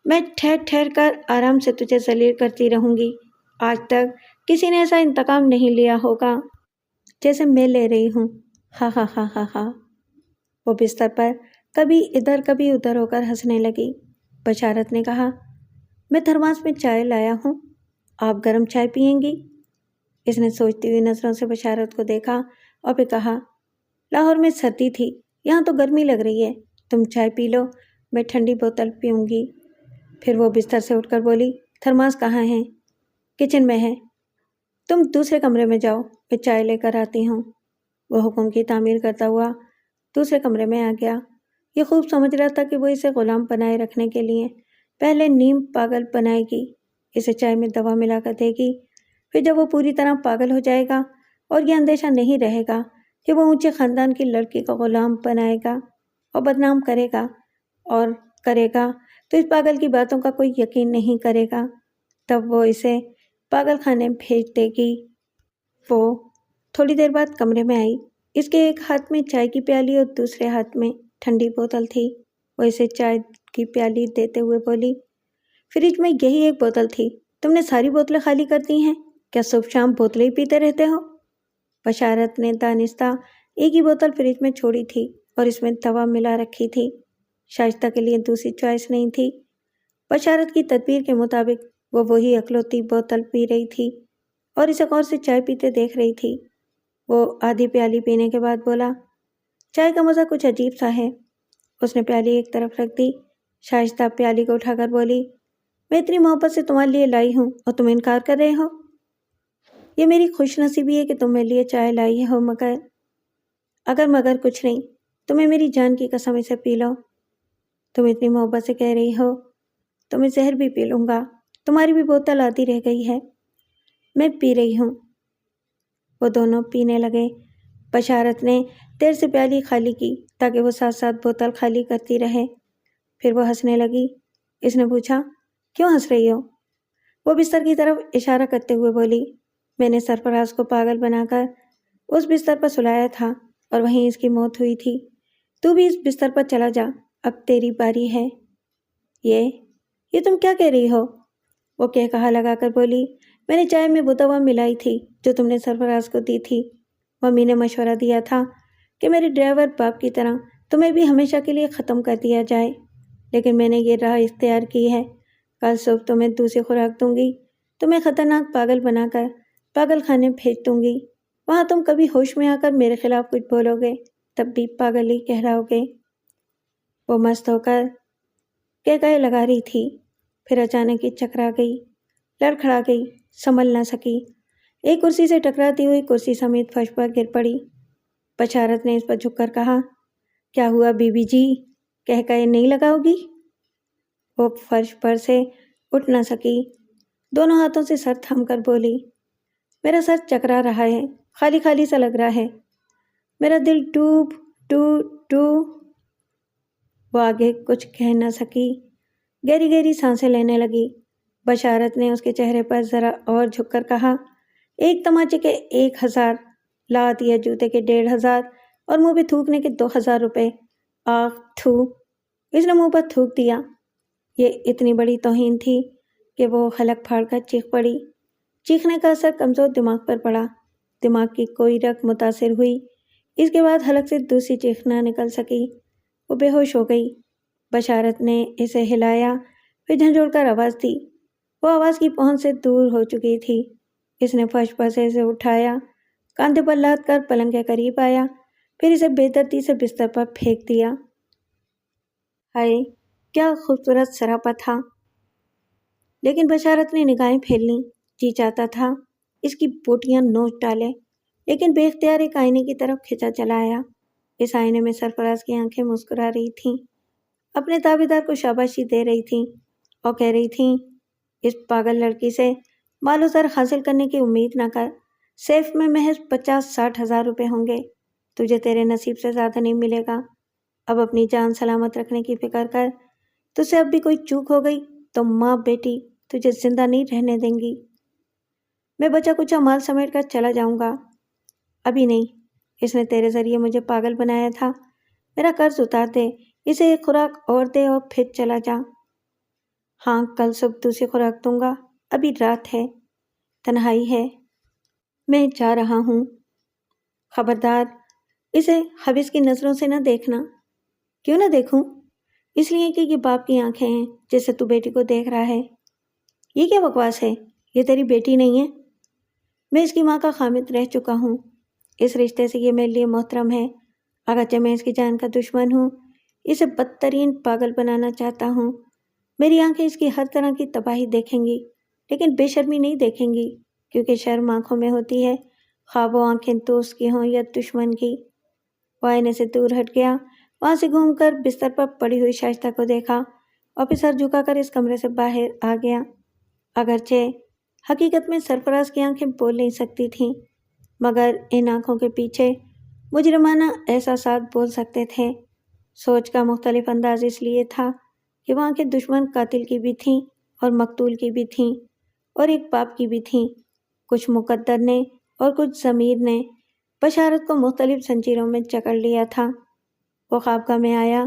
میں ٹھہر ٹھہر کر آرام سے تجھے ذلیل کرتی رہوں گی۔ آج تک کسی نے ایسا انتقام نہیں لیا ہوگا جیسے میں لے رہی ہوں۔ ہا ہا ہا ہا ہا۔ وہ بستر پر کبھی ادھر کبھی ادھر ہو کر ہنسنے لگی۔ بشارت نے کہا، میں تھرماس میں چائے لایا ہوں، آپ گرم چائے پئیں گی؟ اس نے سوچتی ہوئی نظروں سے بشارت کو دیکھا اور پھر کہا، لاہور میں سردی تھی، یہاں تو گرمی لگ رہی ہے، تم چائے پی لو، میں ٹھنڈی بوتل پیوں گی۔ پھر وہ بستر سے اٹھ کر بولی، تھرماس کہاں ہے؟ کچن میں ہے، تم دوسرے کمرے میں جاؤ، میں چائے لے کر آتی ہوں۔ وہ حکم کی تعمیل کرتا ہوا دوسرے کمرے میں آ گیا۔ یہ خوب سمجھ رہا تھا کہ وہ اسے غلام بنائے رکھنے کے لیے پہلے نیم پاگل بنائے گی، اسے چائے میں دوا ملا کر دے گی، پھر جب وہ پوری طرح پاگل ہو جائے گا اور یہ اندیشہ نہیں رہے گا کہ وہ اونچے خاندان کی لڑکی کو غلام بنائے گا اور بدنام کرے گا تو اس پاگل کی باتوں کا کوئی یقین نہیں کرے گا، تب وہ اسے پاگل خانے بھیج دے گی۔ وہ تھوڑی دیر بعد کمرے میں آئی، اس کے ایک ہاتھ میں چائے کی پیالی اور دوسرے ہاتھ میں ٹھنڈی بوتل تھی۔ وہ اسے چائے کی پیالی دیتے ہوئے بولی، فریج میں یہی ایک بوتل تھی، تم نے ساری بوتلیں خالی کر دی ہیں، کیا صبح شام بوتلیں ہی پیتے رہتے ہو؟ بشارت نے دانستہ ایک ہی بوتل فریج میں چھوڑی تھی اور اس میں دوا ملا رکھی تھی، شائستہ کے لیے دوسری چوائس نہیں تھی۔ بشارت کی تدبیر کے مطابق وہ وہی اکلوتی بوتل پی رہی تھی اور اسے غور سے چائے پیتے دیکھ رہی تھی۔ وہ آدھی پیالی پینے کے بعد بولا، چائے کا مزہ کچھ عجیب سا ہے۔ اس نے پیالی ایک طرف رکھ دی۔ شائستہ پیالی کو اٹھا کر بولی، میں اتنی محبت سے تمہارے لیے لائی ہوں اور تم انکار کر رہے ہو؟ یہ میری خوش نصیبی ہے کہ تم میرے لیے چائے لائی ہو، مگر کچھ نہیں، تمہیں میری جان کی قسم اسے پی لو۔ تم اتنی محبت سے کہہ رہی ہو تو میں زہر بھی پی لوں گا، تمہاری بھی بوتل آدھی رہ گئی ہے، میں پی رہی ہوں۔ وہ دونوں پینے لگے۔ بشارت نے دیر سے پیالی خالی کی تاکہ وہ ساتھ ساتھ بوتل خالی کرتی رہے۔ پھر وہ ہنسنے لگی۔ اس نے پوچھا، کیوں ہنس رہی ہو؟ وہ بستر کی طرف اشارہ کرتے ہوئے بولی، میں نے سرفراز کو پاگل بنا کر اس بستر پر سلایا تھا اور وہیں اس کی موت ہوئی تھی۔ تو بھی اس بستر پر چلا جا، اب تیری باری ہے۔ یہ تم کیا کہہ رہی ہو؟ وہ کہا لگا کر بولی، میں نے چائے میں وہ دوا ملائی تھی جو تم نے سرفراز کو دی تھی۔ ممی نے مشورہ دیا تھا کہ میرے ڈرائیور باپ کی طرح تمہیں بھی ہمیشہ کے لیے ختم کر دیا جائے، لیکن میں نے یہ راہ اختیار کی ہے۔ کل صبح تمہیں دوسری خوراک دوں گی، تمہیں خطرناک پاگل بنا کر پاگل خانے بھیج دوں گی، وہاں تم کبھی ہوش میں آ کر میرے خلاف کچھ بولو گے تب بھی پاگل ہی کہلاؤ گے۔ وہ مست ہو کر کہے لگا رہی تھی، پھر اچانک ہی چکرا گئی، لڑکھڑا گئی، سنبھل نہ سکی، ایک کرسی سے ٹکراتی ہوئی کرسی سمیت فرش پر گر پڑی۔ بشارت نے اس پر جھک کر کہا، کیا ہوا بی بی جی، کہے نہیں لگاؤ گی؟ وہ فرش پر سے اٹھ نہ سکی، دونوں ہاتھوں سے سر تھام کر بولی، میرا سر چکرا رہا ہے، خالی خالی سا لگ رہا ہے، میرا دل ڈوب ڈو ڈو۔ وہ آگے کچھ کہہ نہ سکی، گہری گہری سانسیں لینے لگی۔ بشارت نے اس کے چہرے پر ذرا اور جھک کر کہا، ایک تماچے کے 1000، لات یا جوتے کے 1500 اور منہ پہ تھوکنے کے 2000 روپے۔ آخ تھو، اس نے منہ پر تھوک دیا۔ یہ اتنی بڑی توہین تھی کہ وہ حلق پھاڑ کر چیخ پڑی۔ چیخنے کا اثر کمزور دماغ پر پڑا، دماغ کی کوئی رگ متاثر ہوئی، اس کے بعد حلق سے دوسری چیخ نہ نکل سکی، وہ بے ہوش ہو گئی۔ بشارت نے اسے ہلایا، پھر جھنجھوڑ کر آواز دی۔ وہ آواز کی پہنچ سے دور ہو چکی تھی۔ اس نے فرش پر سے اسے اٹھایا، کاندھے پر لاد کر پلنگ کے قریب آیا، پھر اسے بے دردی سے بستر پر پھینک دیا۔ ہائے، کیا خوبصورت سراپا تھا! لیکن بشارت نے نگاہیں پھیر لیں، جی چاہتا تھا اس کی بوٹیاں نوچ ڈالے، لیکن بے اختیار ایک آئینے کی طرف کھنچا چلا آیا۔ اس آئینے میں سرفراز کی آنکھیں مسکرا رہی تھیں، اپنے تابعدار کو شاباشی دے رہی تھیں اور کہہ رہی تھیں، اس پاگل لڑکی سے مال و زر حاصل کرنے کی امید نہ کر، سیف میں محض 50-60 ہزار روپے ہوں گے، تجھے تیرے نصیب سے زیادہ نہیں ملے گا۔ اب اپنی جان سلامت رکھنے کی فکر کر، تجھ سے اب بھی کوئی چوک ہو گئی تو ماں بیٹی تجھے زندہ نہیں رہنے دیں گی۔ میں بچا کچا مال سمیٹ کر چلا جاؤں گا۔ ابھی نہیں، اس نے تیرے ذریعے مجھے پاگل بنایا تھا، میرا قرض اتار دے، اسے ایک خوراک اور دے اور پھر چلا جا۔ ہاں، کل صبح دوسری خوراک دوں گا، ابھی رات ہے، تنہائی ہے، میں جا رہا ہوں۔ خبردار، اسے حبس کی نظروں سے نہ دیکھنا۔ کیوں نہ دیکھوں؟ اس لیے کہ یہ باپ کی آنکھیں ہیں جیسے تو بیٹی کو دیکھ رہا ہے۔ یہ کیا بکواس ہے؟ یہ تیری بیٹی نہیں ہے۔ میں اس کی ماں کا خامد رہ چکا ہوں۔ اس رشتے سے یہ میرے لیے محترم ہے، اگرچہ میں اس کی جان کا دشمن ہوں، اسے بدترین پاگل بنانا چاہتا ہوں۔ میری آنکھیں اس کی ہر طرح کی تباہی دیکھیں گی، لیکن بے شرمی نہیں دیکھیں گی، کیونکہ شرم آنکھوں میں ہوتی ہے، خواہ وہ آنکھیں دوست کی ہوں یا دشمن کی۔ وہ آئینے سے دور ہٹ گیا، وہاں سے گھوم کر بستر پر پڑی ہوئی شائستہ کو دیکھا اور پھر سر جھکا کر اس کمرے سے باہر آ گیا۔ اگرچہ حقیقت میں سرفراز کی آنکھیں بول نہیں سکتی تھیں، مگر ان آنکھوں کے پیچھے مجرمانہ احساسات بول سکتے تھے۔ سوچ کا مختلف انداز اس لیے تھا کہ وہاں کے دشمن قاتل کی بھی تھیں اور مقتول کی بھی تھیں اور ایک باپ کی بھی تھیں۔ کچھ مقدر نے اور کچھ ضمیر نے بشارت کو مختلف زنجیروں میں جکڑ لیا تھا۔ وہ خوابگاہ میں آیا۔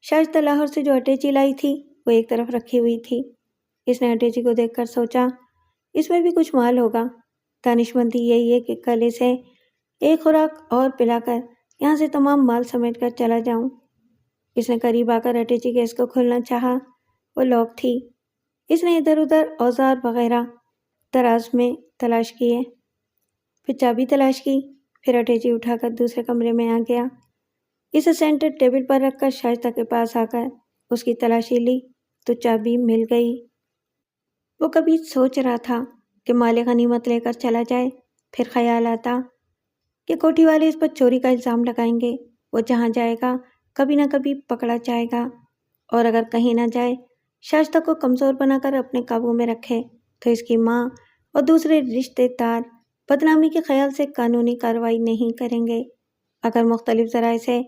شائستہ لاہور سے جو اٹیچی لائی تھی وہ ایک طرف رکھی ہوئی تھی۔ اس نے اٹیچی کو دیکھ کر سوچا اس میں بھی کچھ مال ہوگا۔ دانشمندی یہی ہے کہ کل اسے ایک خوراک اور پلا کر یہاں سے تمام مال سمیٹ کر چلا جاؤں۔ اس نے قریب آ کر اٹیچی گیس کو کھولنا چاہا، وہ لاک تھی۔ اس نے ادھر ادھر اوزار وغیرہ دراز میں تلاش کیے، پھر چابی تلاش کی، پھر اٹیچی اٹھا کر دوسرے کمرے میں آ گیا۔ اسے سینٹر ٹیبل پر رکھ کر شائستہ کے پاس آ کر اس کی تلاشی لی تو چابی مل گئی۔ وہ کبھی سوچ رہا تھا کہ مال غنیمت لے کر چلا جائے، پھر خیال آتا کہ کوٹھی والے اس پر چوری کا الزام لگائیں گے، وہ جہاں جائے گا کبھی نہ کبھی پکڑا جائے گا، اور اگر کہیں نہ جائے شائستہ کو کمزور بنا کر اپنے قابو میں رکھے تو اس کی ماں اور دوسرے رشتے دار بدنامی کے خیال سے قانونی کارروائی نہیں کریں گے۔ اگر مختلف ذرائع سے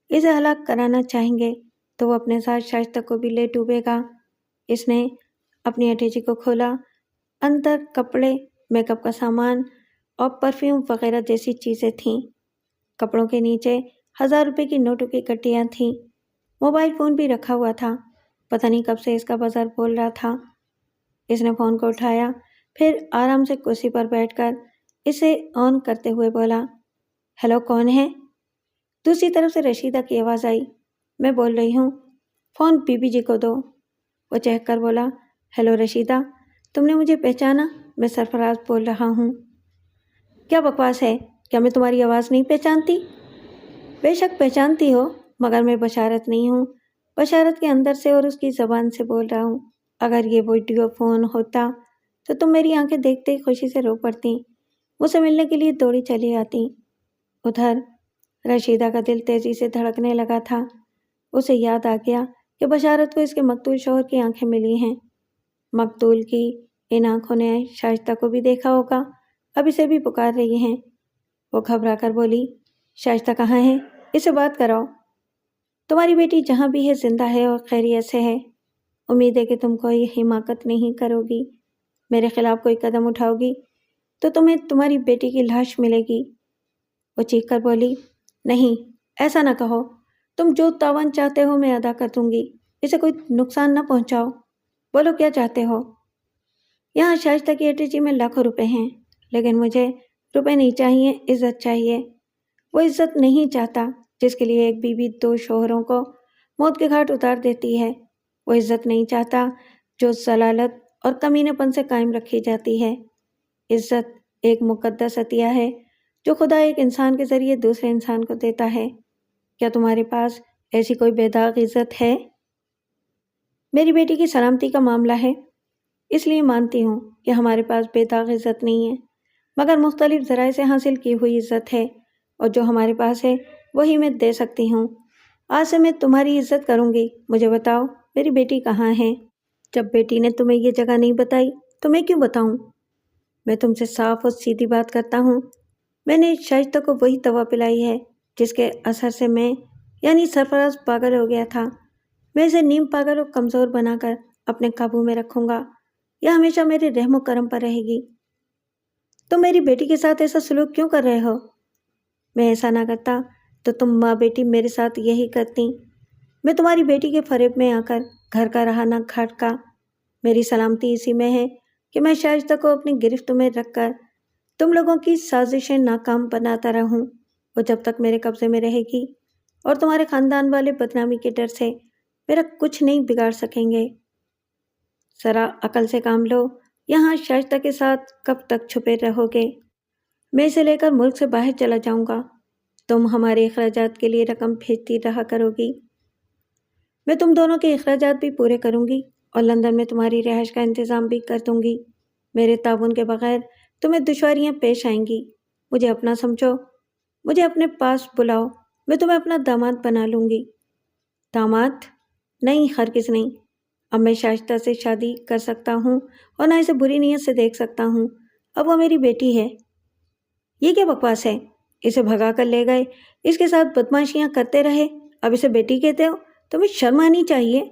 اسے ہلاک کرانا چاہیں گے تو وہ اپنے ساتھ شائستہ کو بھی لے ڈوبے گا۔ اس نے اپنی اٹیچی کو کھولا۔ اندر کپڑے، میک اپ کا سامان اور پرفیوم وغیرہ جیسی چیزیں تھیں۔ کپڑوں کے نیچے 1000 روپے کی نوٹوں کی کٹیاں تھیں۔ موبائل فون بھی رکھا ہوا تھا، پتہ نہیں کب سے اس کا بزر بول رہا تھا۔ اس نے فون کو اٹھایا، پھر آرام سے کرسی پر بیٹھ کر اسے آن کرتے ہوئے بولا، ہیلو، کون ہے؟ دوسری طرف سے رشیدہ کی آواز آئی، میں بول رہی ہوں، فون بی بی جی کو دو۔ وہ چہک کر بولا، ہیلو رشیدہ، تم نے مجھے پہچانا؟ میں سرفراز بول رہا ہوں۔ کیا بکواس ہے، کیا میں تمہاری آواز نہیں پہچانتی؟ بے شک پہچانتی ہو، مگر میں بشارت نہیں ہوں، بشارت کے اندر سے اور اس کی زبان سے بول رہا ہوں۔ اگر یہ ویڈیو فون ہوتا تو تم میری آنکھیں دیکھتے ہی خوشی سے رو پڑتی، مجھ سے ملنے کے لیے دوڑی چلی آتی۔ ادھر رشیدہ کا دل تیزی سے دھڑکنے لگا تھا۔ اسے یاد آ گیا کہ بشارت کو اس کے مقتول شوہر کی آنکھیں ملی ہیں۔ مقتول کی ان آنکھوں نے شائستہ کو بھی دیکھا ہوگا، اب اسے بھی پکار رہی ہیں۔ وہ گھبرا کر بولی، شائستہ کہاں ہے؟ اسے بات کراؤ۔ تمہاری بیٹی جہاں بھی ہے زندہ ہے اور خیریت سے ہے۔ امید ہے کہ تم کوئی حماقت نہیں کرو گی، میرے خلاف کوئی قدم اٹھاؤ گی تو تمہیں تمہاری بیٹی کی لاش ملے گی۔ وہ چیخ کر بولی، نہیں، ایسا نہ کہو، تم جو تاوان چاہتے ہو میں ادا کر دوں گی، اسے کوئی نقصان نہ پہنچاؤ۔ بولو کیا چاہتے ہو؟ یہاں شائستہ کی اٹیچی میں لاکھوں روپے ہیں، لیکن مجھے روپے نہیں چاہیے، عزت چاہیے۔ وہ عزت نہیں چاہتا جس کے لیے ایک بیوی 2 شوہروں کو موت کے گھاٹ اتار دیتی ہے۔ وہ عزت نہیں چاہتا جو ضلالت اور کمینے پن سے قائم رکھی جاتی ہے۔ عزت ایک مقدس عطیہ ہے جو خدا ایک انسان کے ذریعے دوسرے انسان کو دیتا ہے۔ کیا تمہارے پاس ایسی کوئی بے داغ عزت ہے؟ میری بیٹی کی سلامتی کا معاملہ ہے، اس لیے مانتی ہوں کہ ہمارے پاس بے داغ عزت نہیں ہے، مگر مختلف ذرائع سے حاصل کی ہوئی عزت ہے، اور جو ہمارے پاس ہے وہی میں دے سکتی ہوں۔ آج سے میں تمہاری عزت کروں گی۔ مجھے بتاؤ میری بیٹی کہاں ہے؟ جب بیٹی نے تمہیں یہ جگہ نہیں بتائی تو میں کیوں بتاؤں؟ میں تم سے صاف اور سیدھی بات کرتا ہوں۔ میں نے شائستہ کو وہی دوا پلائی ہے جس کے اثر سے میں یعنی سرفراز پاگل ہو گیا تھا۔ میں اسے نیم پاگل اور کمزور بنا کر اپنے قابو میں رکھوں گا، یہ ہمیشہ میرے رحم و کرم پر رہے گی۔ تم میری بیٹی کے ساتھ ایسا سلوک کیوں کر رہے ہو؟ میں ایسا نہ کرتا تو تم ماں بیٹی میرے ساتھ یہی کرتی۔ میں تمہاری بیٹی کے فریب میں آ کر گھر کا رہا نہ کھٹکا۔ میری سلامتی اسی میں ہے کہ میں شائستہ کو اپنی گرفت میں رکھ کر تم لوگوں کی سازشیں ناکام بناتا رہوں۔ وہ جب تک میرے قبضے میں رہے گی اور تمہارے خاندان والے بدنامی کے ڈر سے میرا کچھ نہیں بگاڑ سکیں گے۔ ذرا عقل سے کام لو، یہاں شائستہ کے ساتھ کب تک چھپے رہو گے؟ میں اسے لے کر ملک سے باہر چلا جاؤں گا۔ تم ہمارے اخراجات کے لیے رقم بھیجتی رہا کرو گی۔ میں تم دونوں کے اخراجات بھی پورے کروں گی اور لندن میں تمہاری رہائش کا انتظام بھی کر دوں گی۔ میرے تعاون کے بغیر تمہیں دشواریاں پیش آئیں گی۔ مجھے اپنا سمجھو، مجھے اپنے پاس بلاؤ، میں تمہیں اپنا داماد بنا لوں گی۔ داماد؟ نہیں، ہرگز نہیں۔ اب میں شائستہ سے شادی کر سکتا ہوں اور نہ اسے بری نیت سے دیکھ سکتا ہوں۔ اب وہ میری بیٹی ہے۔ یہ کیا بکواس ہے؟ اسے بھگا کر لے گئے، اس کے ساتھ بدمعاشیاں کرتے رہے، اب اسے بیٹی کہتے ہو؟ تمہیں شرم آنی چاہیے۔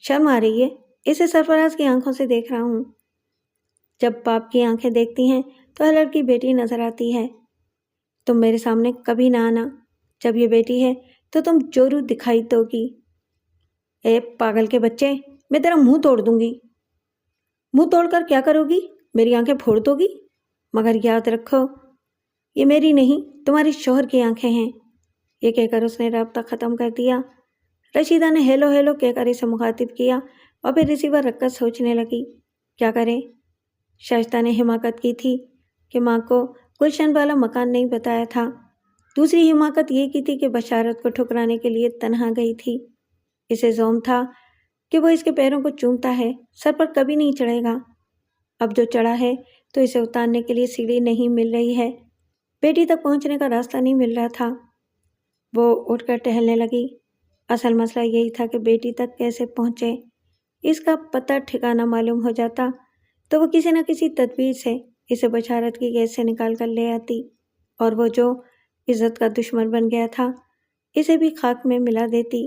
شرم آ رہی ہے؟ اسے سرفراز کی آنکھوں سے دیکھ رہا ہوں۔ جب باپ کی آنکھیں دیکھتی ہیں تو ہر لڑکی بیٹی نظر آتی ہے۔ تم میرے سامنے کبھی نہ آنا۔ جب یہ بیٹی ہے تو تم جورو دکھائی دو گی۔ اے پاگل کے بچے، میں تیرا منہ توڑ دوں گی۔ منہ توڑ کر کیا کرو گی؟ میری آنکھیں پھوڑ دو گی؟ مگر یاد رکھو، یہ میری نہیں، تمہارے شوہر کی آنکھیں ہیں۔ یہ کہہ کر اس نے رابطہ ختم کر دیا۔ رشیدہ نے ہیلو ہیلو کہہ کر اسے مخاطب کیا اور پھر ریسیور رکھ کر سوچنے لگی کیا کرے۔ شائستہ نے حماقت کی تھی کہ ماں کو گلشن والا مکان نہیں بتایا تھا۔ دوسری حماقت یہ کی تھی کہ بشارت کو ٹھکرانے کے لیے تنہا گئی تھی۔ اسے زوم تھا کہ وہ اس کے پیروں کو چومتا ہے، سر پر کبھی نہیں چڑھے گا۔ اب جو چڑھا ہے تو اسے اتارنے کے لیے سیڑھی نہیں مل رہی ہے، بیٹی تک پہنچنے کا راستہ نہیں مل رہا تھا۔ وہ اٹھ کر ٹہلنے لگی۔ اصل مسئلہ یہی تھا کہ بیٹی تک کیسے پہنچے۔ اس کا پتہ ٹھکانہ معلوم ہو جاتا تو وہ کسی نہ کسی تدبیر سے اسے بشارت کی گیس سے نکال کر لے آتی، اور وہ جو عزت کا دشمن بن گیا تھا اسے بھی خاک میں ملا دیتی۔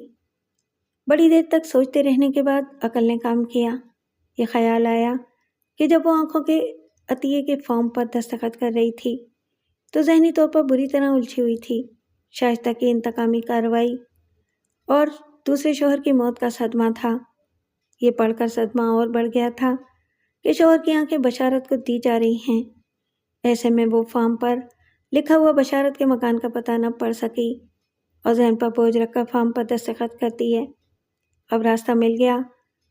بڑی دیر تک سوچتے رہنے کے بعد عقل نے کام کیا۔ یہ خیال آیا کہ جب وہ آنکھوں کے عطیے کے فارم پر دستخط کر رہی تھی تو ذہنی طور پر بری طرح الجھی ہوئی تھی۔ شائستہ کی انتقامی کارروائی اور دوسرے شوہر کی موت کا صدمہ تھا۔ یہ پڑھ کر صدمہ اور بڑھ گیا تھا کہ شوہر کی آنکھیں بشارت کو دی جا رہی ہیں۔ ایسے میں وہ فارم پر لکھا ہوا بشارت کے مکان کا پتہ نہ پڑھ سکی اور ذہن پر بوجھ رکھ کر فارم پر دستخط کرتی ہے۔ اب راستہ مل گیا۔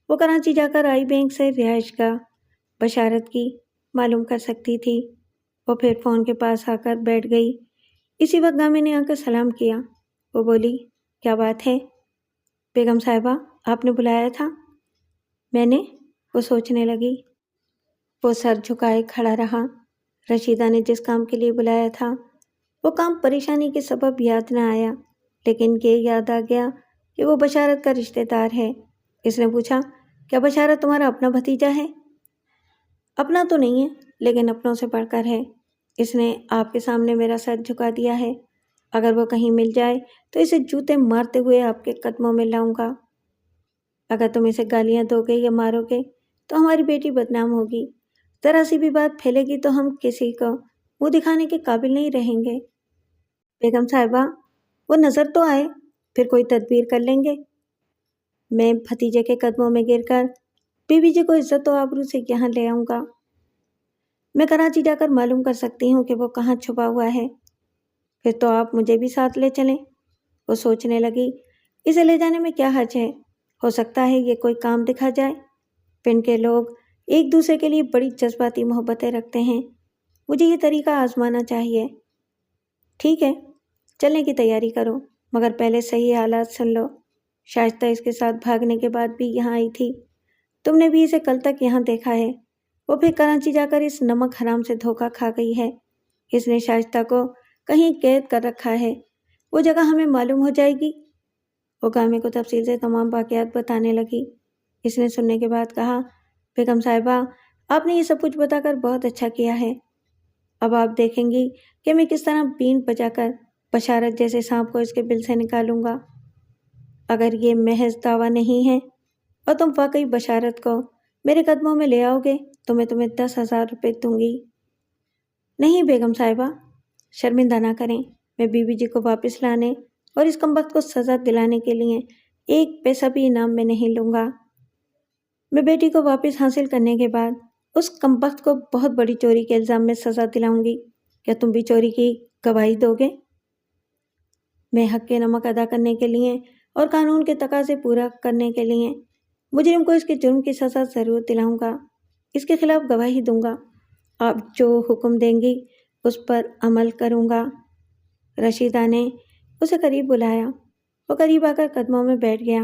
وہ کراچی جا کر آئی بینک سے رہائش گاہ بشارت کی معلوم کر سکتی تھی۔ وہ پھر فون کے پاس آ کر بیٹھ گئی۔ اسی وقت گامی نے آ کر سلام کیا۔ وہ بولی کیا بات ہے؟ بیگم صاحبہ، آپ نے بلایا تھا؟ میں نے؟ وہ سوچنے لگی۔ وہ سر جھکائے کھڑا رہا۔ رشیدہ نے جس کام کے لیے بلایا تھا وہ کام پریشانی کے سبب یاد نہ آیا، لیکن یہ یاد آ گیا کہ وہ بشارت کا رشتہ دار ہے۔ اس نے پوچھا کیا بشارت تمہارا اپنا بھتیجا ہے؟ اپنا تو نہیں ہے، لیکن اپنوں سے بڑھ کر ہے۔ اس نے آپ کے سامنے میرا سر جھکا دیا ہے۔ اگر وہ کہیں مل جائے تو اسے جوتے مارتے ہوئے آپ کے قدموں میں لاؤں گا۔ اگر تم اسے گالیاں دو گے یا مارو گے تو ہماری بیٹی بدنام ہوگی۔ ذرا سی بھی بات پھیلے گی تو ہم کسی کو منہ دکھانے کے قابل نہیں رہیں گے۔ بیگم صاحبہ، وہ نظر تو آئے، پھر کوئی تدبیر کر لیں گے۔ میں بھتیجے کے قدموں میں گر کر بیوی جی کو عزت و آبرو سے یہاں لے آؤں گا۔ میں کراچی جا کر معلوم کر سکتی ہوں کہ وہ کہاں چھپا ہوا ہے۔ پھر تو آپ مجھے بھی ساتھ لے چلیں۔ وہ سوچنے لگی اسے لے جانے میں کیا حرج ہے، ہو سکتا ہے یہ کوئی کام دکھا جائے۔ پنڈ کے لوگ ایک دوسرے کے لیے بڑی جذباتی محبتیں رکھتے ہیں، مجھے یہ طریقہ آزمانا چاہیے۔ ٹھیک ہے، چلنے کی تیاری کرو، مگر پہلے صحیح حالات سن لو۔ شائستہ اس کے ساتھ بھاگنے کے بعد بھی یہاں آئی تھی، تم نے بھی اسے کل تک یہاں دیکھا ہے۔ وہ پھر کراچی جا کر اس نمک حرام سے دھوکہ کھا گئی ہے۔ اس نے شائستہ کو کہیں قید کر رکھا ہے، وہ جگہ ہمیں معلوم ہو جائے گی۔ وہ گامی کو تفصیل سے تمام واقعات بتانے لگی۔ اس نے سننے کے بعد کہا بیگم صاحبہ، آپ نے یہ سب کچھ بتا کر بہت اچھا کیا ہے۔ اب آپ دیکھیں گی کہ میں کس طرح بین بجا کر بشارت جیسے سانپ کو اس کے بل سے نکالوں گا۔ اگر یہ محض دعویٰ نہیں ہے اور تم واقعی بشارت کو میرے قدموں میں لے آؤ گے تو میں تمہیں 10,000 روپے دوں گی۔ نہیں بیگم صاحبہ، شرمندہ نہ کریں، میں بیوی جی کو واپس لانے اور اس کمبخت کو سزا دلانے کے لیے 1 پیسہ بھی انعام میں نہیں لوں گا۔ میں بیٹی کو واپس حاصل کرنے کے بعد اس کمبخت کو بہت بڑی چوری کے الزام میں سزا دلاؤں گی۔ کیا تم بھی چوری کی گواہی دو گے؟ میں حق کے نمک ادا کرنے کے لیے اور قانون کے تقاضے پورا کرنے کے لیے مجرم کو اس کے جرم کی سزا ضرور دلاؤں گا۔ اس کے خلاف گواہی دوں گا۔ آپ جو حکم دیں گی اس پر عمل کروں گا۔ رشیدہ نے اسے قریب بلایا۔ وہ قریب آ کر قدموں میں بیٹھ گیا۔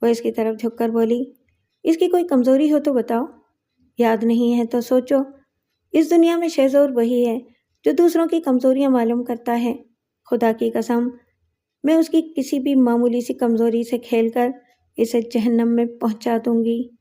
وہ اس کی طرف جھک کر بولی، اس کی کوئی کمزوری ہو تو بتاؤ، یاد نہیں ہے تو سوچو۔ اس دنیا میں شہزور وہی ہے جو دوسروں کی کمزوریاں معلوم کرتا ہے۔ خدا کی قسم، میں اس کی کسی بھی معمولی سی کمزوری سے کھیل کر اسے جہنم میں پہنچا دوں گی۔